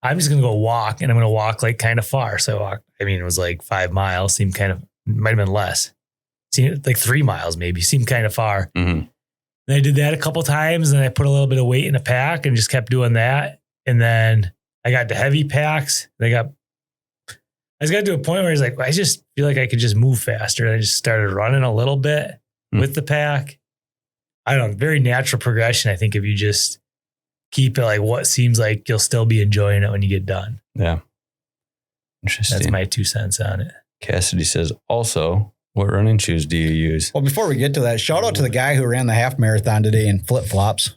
I'm just going to go walk, and I'm going to walk like kind of far. So I walked, it was like 5 miles, might have been less. Seemed like 3 miles, maybe, seemed kind of far. Mm-hmm. And I did that a couple times, and I put a little bit of weight in a pack and just kept doing that. And then I got the heavy packs. I just got to a point where I was like, I just feel like I could just move faster. And I just started running a little bit with the pack. I don't know, very natural progression. I think if you just keep it like what seems like you'll still be enjoying it when you get done. Yeah. Interesting. That's my 2 cents on it. Cassidy says, also, what running shoes do you use? Well, before we get to that, shout out to the guy who ran the half marathon today in flip flops.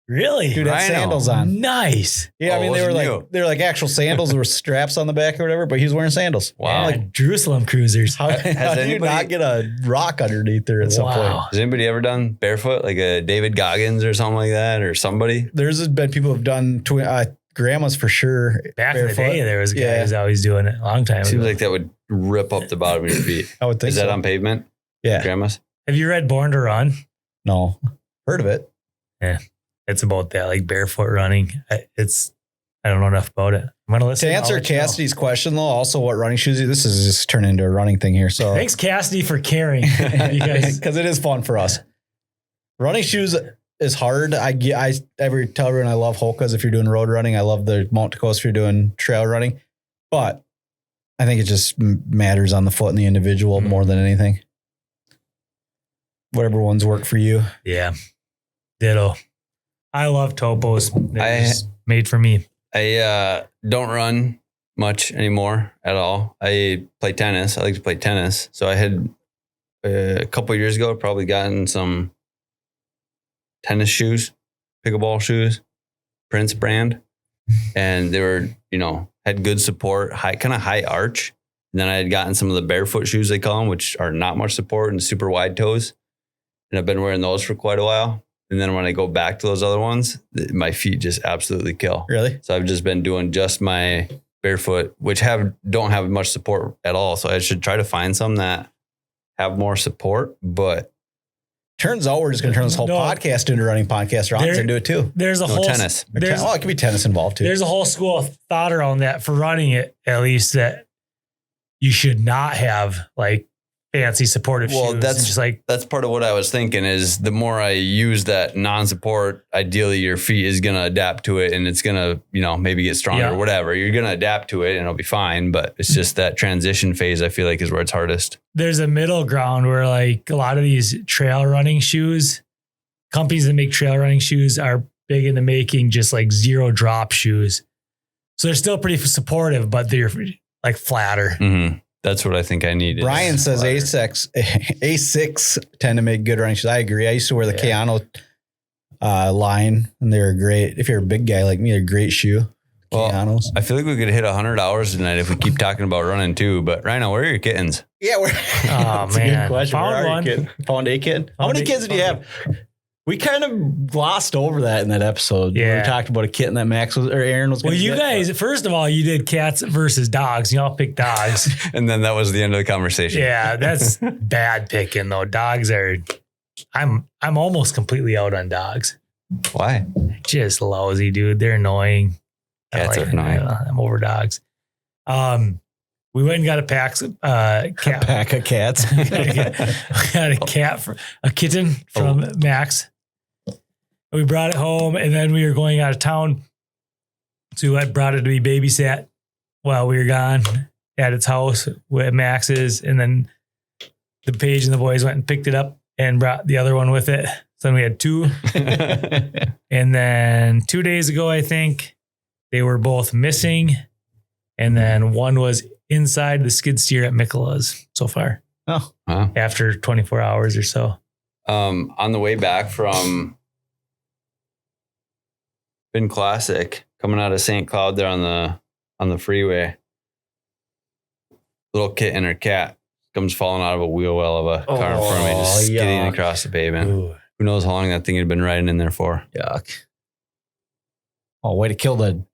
Really? Dude had sandals on. Nice. Yeah, they were like actual sandals with straps on the back or whatever, but he's wearing sandals. Wow. Yeah, like Jerusalem cruisers. How do you not get a rock underneath there at some point? Has anybody ever done barefoot, like a David Goggins or something like that, or somebody? There's been people who've done grandmas for sure. Back in the day, there was guys always doing it a long time ago. Seems like that would rip up the bottom of your feet. I would think Is that on pavement? Yeah. Grandmas? Have you read Born to Run? No. Heard of it. Yeah. It's about that, like barefoot running. I don't know enough about it. I'm going to listen. To answer Cassidy's question, though, also what running shoes, this is just turning into a running thing here. So thanks, Cassidy, for caring. Because it is fun for us. Running shoes is hard. I ever tell everyone I love Hoka's if you're doing road running. I love the Mount Tacos if you're doing trail running. But I think it just matters on the foot and the individual more than anything. Whatever ones work for you. Yeah. Ditto. I love Topos. They're made for me. I don't run much anymore at all. I play tennis. I like to play tennis. So I had a couple of years ago, probably gotten some tennis shoes, pickleball shoes, Prince brand. And they were, had good support, kind of high arch. And then I had gotten some of the barefoot shoes, they call them, which are not much support and super wide toes. And I've been wearing those for quite a while. And then when I go back to those other ones, my feet just absolutely kill. Really? So I've just been doing just my barefoot, which don't have much support at all. So I should try to find some that have more support, but turns out we're just going to turn this whole podcast into a running podcast. Ron's into it too. There's a whole tennis. It could be tennis involved too. There's a whole school of thought around that for running it, at least, that you should not have like fancy supportive shoes. That's part of what I was thinking is the more I use that non-support, ideally your feet is going to adapt to it and it's going to, maybe get stronger or whatever. You're going to adapt to it and it'll be fine. But it's just that transition phase, I feel like, is where it's hardest. There's a middle ground where like a lot of these trail running shoes, companies that make trail running shoes are big into making just like zero drop shoes. So they're still pretty supportive, but they're like flatter. Mm-hmm. That's what I think I need. Brian says A6 tend to make good running shoes. I agree. I used to wear the Keanu line, and they're great. If you're a big guy like me, they're a great shoe. Keanu's. I feel like we could hit 100 hours tonight if we keep talking about running too. But Rhino, where are your kittens? Yeah, that's man, a good question. Found one. Found a kitten. How many kids do you have? We kind of glossed over that in that episode. Yeah. We talked about a kitten that Aaron was going to get. Well, you guys, first of all, you did cats versus dogs. You all picked dogs. And then that was the end of the conversation. Yeah, that's bad picking though. Dogs are, I'm almost completely out on dogs. Why? Just lousy, dude. They're annoying. Cats are annoying. I'm over dogs. We went and got a pack of cats. We got a kitten from Max. We brought it home and then we were going out of town. So I brought it to be babysat while we were gone at its house with Max's. And then the Paige and the boys went and picked it up and brought the other one with it. So then we had two. And then 2 days ago, I think they were both missing. And then one was inside the skid steer at Michela's so far. Oh, wow. After 24 hours or so. On the way back from Finn Classic, coming out of St. Cloud there on the freeway, little kitten or cat comes falling out of a wheel well of a car in front of me, just skidding across the pavement. Ooh. Who knows how long that thing had been riding in there for? Yuck. Oh, way to kill the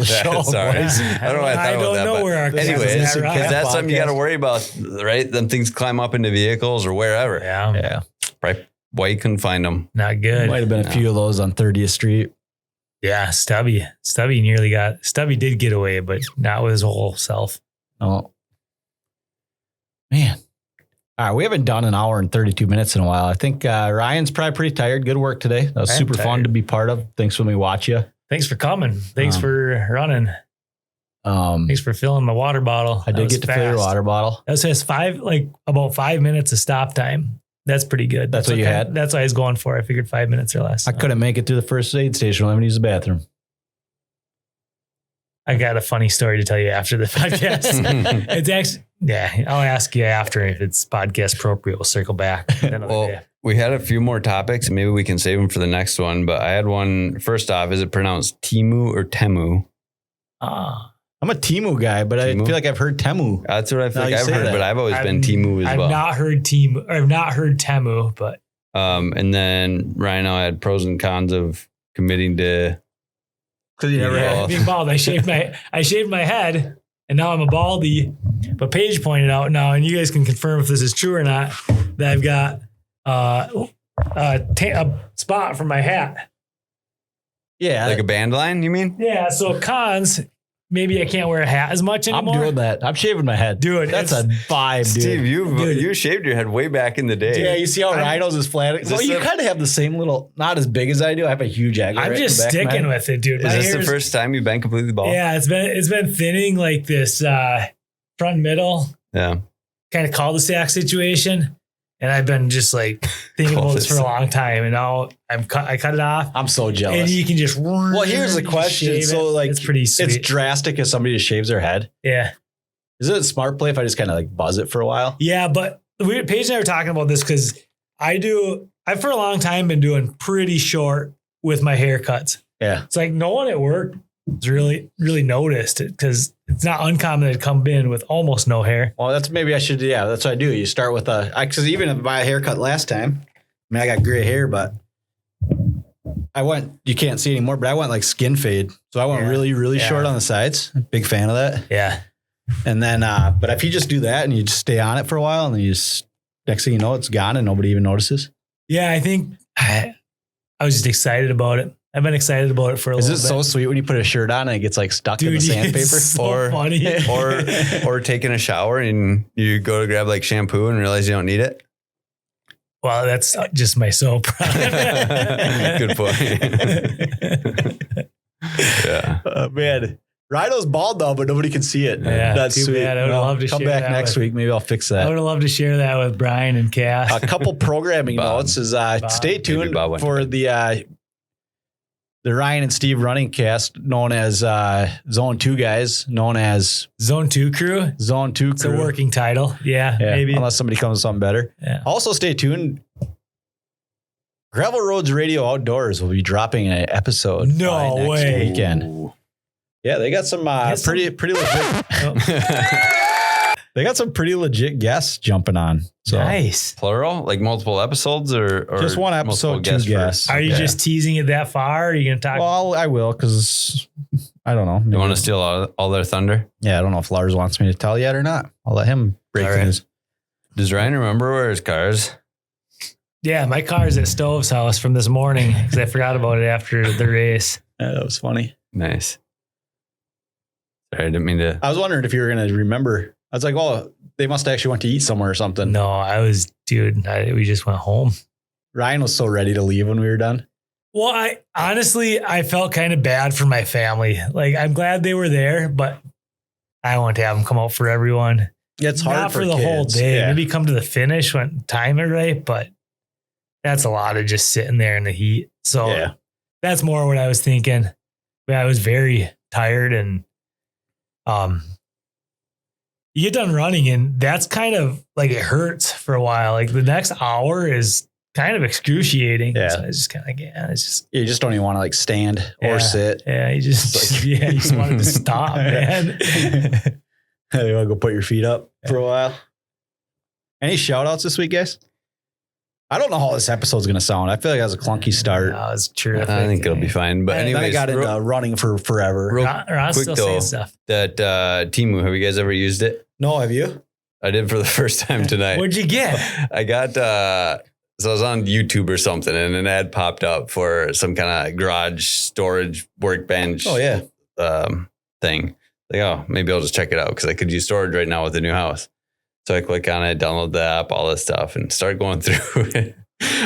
show. Sorry. Yeah. I don't know why I thought about that. Know where our anyways, because that's something you got to worry about, right? Them things climb up into vehicles or wherever. Yeah. Probably why you couldn't find them. Not good. Might have been a few of those on 30th Street. Yeah, Stubby did get away, but not with his whole self. Oh, man. All right, we haven't done an hour and 32 minutes in a while. I think Ryan's probably pretty tired. Good work today. That was super fun to be part of. Thanks for letting me watch you. Thanks for coming. Thanks for running. Thanks for filling my water bottle. I did get to fill your water bottle. That was about 5 minutes of stop time. That's pretty good. That's what you had? That's what I was going for. I figured 5 minutes or less. I couldn't make it through the first aid station. I haven't used the bathroom. I got a funny story to tell you after the podcast. It's actually, I'll ask you after if it's podcast appropriate. We'll circle back. We had a few more topics. Maybe we can save them for the next one. But I had one. First off, is it pronounced Timu or Temu? I'm a Timu guy, but Timu? I feel like I've heard Temu. That's what I feel like I've heard, but I've always been Timu as well. I've not heard Timu. I've not heard Temu, but. And then Rhino had pros and cons of committing to. Because you never being bald. I shaved my head, and now I'm a baldy. But Paige pointed out now, and you guys can confirm if this is true or not, that I've got a spot for my hat. Yeah. Like a band line, you mean? Yeah. So cons, maybe I can't wear a hat as much anymore. I'm doing that. I'm shaving my head. Dude, that's a vibe, dude. Steve, you shaved your head way back in the day. Yeah, you see how Rhino's is flat? Well, you kind of have the same little, not as big as I do. I have a huge agate. I'm just sticking with it, dude. Is this the first time you've been completely bald? Yeah, it's been thinning like this front middle. Yeah. Kind of cul-de-sac situation. And I've been just like thinking about this for a long time, and now I cut it off. I'm so jealous. And you can just. Well, here's the question. So like, it's pretty sweet. It's drastic if somebody just shaves their head. Yeah. Is it a smart play if I just kind of like buzz it for a while? Yeah, but Paige and I were talking about this because I've for a long time been doing pretty short with my haircuts. Yeah. It's like no one at work has really noticed it because it's not uncommon to come in with almost no hair. Well, that's maybe I should. Yeah, that's what I do. You start with because even if I buy a haircut last time, I mean, I got gray hair, but you can't see anymore, but I went like skin fade. So I went really short on the sides. Big fan of that. Yeah. And then, but if you just do that and you just stay on it for a while and then you just, next thing you know, it's gone and nobody even notices. Yeah. I think I was just excited about it. I've been excited about it for a little bit. Is it so sweet when you put a shirt on and it gets like stuck in the sandpaper? It's so funny. or taking a shower and you go to grab like shampoo and realize you don't need it? Well, that's just my soap. Good point. Yeah. Man, Rhino's bald though, but nobody can see it. Yeah, that's too sweet. bad. I would love to come share back that next week. Maybe I'll fix that. I would have loved to share that with Brian and Cass. A couple programming notes is stay tuned for the Ryan and Steve running cast, known as Zone 2 guys, known as Zone 2 crew. Zone 2 crew. It's a working title. Yeah, maybe. Unless somebody comes with something better. Yeah. Also stay tuned. Gravel Roads Radio Outdoors will be dropping an episode next weekend. Ooh. Yeah, they got some pretty legit. They got some pretty legit guests jumping on. So nice. Plural? Like multiple episodes or just one episode, 2 guests. Are you just teasing it that far? Or are you going to talk? Well, I will because I don't know. You want to steal all their thunder? Yeah, I don't know if Lars wants me to tell yet or not. I'll let him break the news. Does Ryan remember where his car is? Yeah, my car is at Stove's house from this morning because I forgot about it after the race. Yeah, that was funny. Nice. Sorry, I didn't mean to. I was wondering if you were going to remember. I was like, oh, they must actually went to eat somewhere or something. No, we just went home. Ryan was so ready to leave when we were done. Well, I felt kind of bad for my family. Like, I'm glad they were there, but I want to have them come out for everyone. Yeah, it's hard not for the kids. whole day. Yeah. Maybe come to the finish when time it right, but that's a lot of just sitting there in the heat. So that's more what I was thinking. But I was very tired and you get done running and that's kind of like it hurts for a while. Like the next hour is kind of excruciating. Yeah. So it's just kind of like, it's just. You just don't even want to like stand or sit. Yeah. You just, you just wanted to stop, man. You want to go put your feet up for a while. Any shout outs this week, guys? I don't know how this episode's going to sound. I feel like it has a clunky start. No, it's terrific. I think it'll be fine. But anyways, I got into running for forever. Ron's quick still though, saying stuff. that Temu, have you guys ever used it? No, have you? I did for the first time tonight. What'd you get? I got, so I was on YouTube or something and an ad popped up for some kind of garage storage workbench. Oh, yeah. Thing. Like, oh, maybe I'll just check it out because I could use storage right now with the new house. So I click on it, download the app, all this stuff, and start going through it.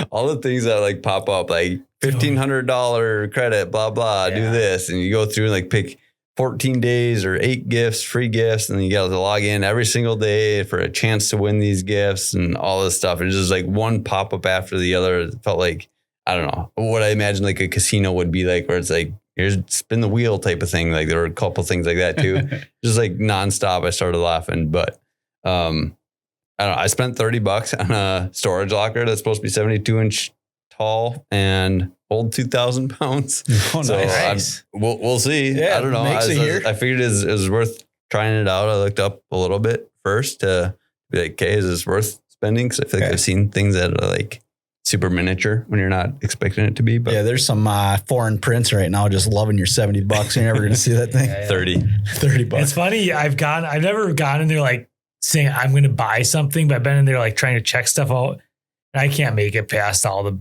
All the things that like pop up, like $1,500 credit, blah, blah, do this. And you go through and like pick 14 days or 8 gifts, free gifts. And then you got to log in every single day for a chance to win these gifts and all this stuff. It's just like one pop up after the other. It felt like, I don't know, what I imagine like a casino would be like, where it's like, here's spin the wheel type of thing. Like there were a couple things like that too. Just like nonstop. I started laughing, but I don't know. I spent $30 on a storage locker that's supposed to be 72-inch tall and hold 2,000 pounds. Oh, so nice. We'll see. Yeah, I don't know. I figured it was worth trying it out. I looked up a little bit first to be like, okay, is this worth spending? Because I feel like I've seen things that are like super miniature when you're not expecting it to be. But yeah, there's some foreign prints right now just loving your $70. You're never going to see that thing. 30 bucks. It's funny. I've never gone in there like saying I'm going to buy something, but I've been in there like trying to check stuff out and I can't make it past all the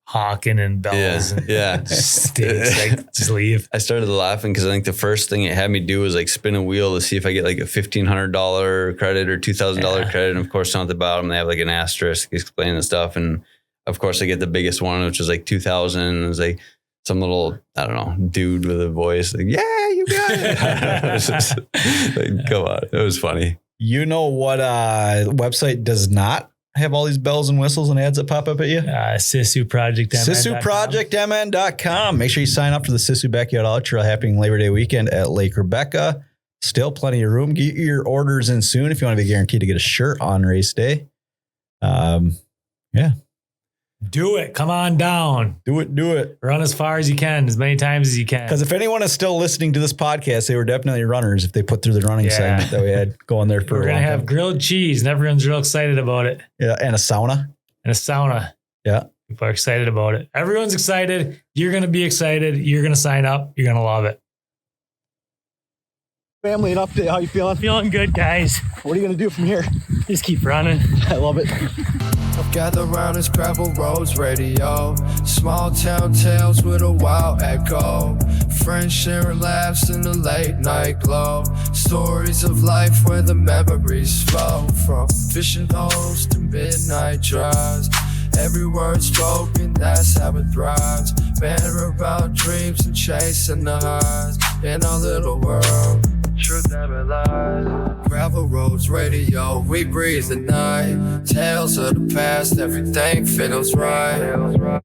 honking and bells. Yeah. And just just leave. I started laughing because I think the first thing it had me do was like spin a wheel to see if I get like a $1,500 credit or $2,000 credit. And of course, down at the bottom, they have like an asterisk explaining the stuff. And of course, I get the biggest one, which is like 2,000. And it's like some little, I don't know, dude with a voice like, yeah, you got it. It was just, like, come on. It was funny. You know what website does not have all these bells and whistles and ads that pop up at you? SisuProjectMN.com. Make sure you sign up for the Sisu Backyard Ultra happening Labor Day weekend at Lake Rebecca. Still plenty of room. Get your orders in soon if you want to be guaranteed to get a shirt on race day. Yeah. Do it. Come on down. Do it. Run as far as you can, as many times as you can. Because if anyone is still listening to this podcast, they were definitely runners if they put through the running segment that we had going there for We're going to have grilled cheese and everyone's real excited about it. Yeah, and a sauna. And a sauna. Yeah. People are excited about it. Everyone's excited. You're going to be excited. You're going to sign up. You're going to love it. Family, an update. How you feeling? Feeling good, guys. What are you going to do from here? Just keep running. I love it. Gather round this gravel roads radio. Small town tales with a wild echo. Friends sharing laughs in the late night glow. Stories of life where the memories flow. From fishing holes to midnight drives. Every word spoken, that's how it thrives. Banter about dreams and chasing the highs. In our little world, truth never lies. Gravel roads radio, we breathe the night. Tales of the past, everything feels right.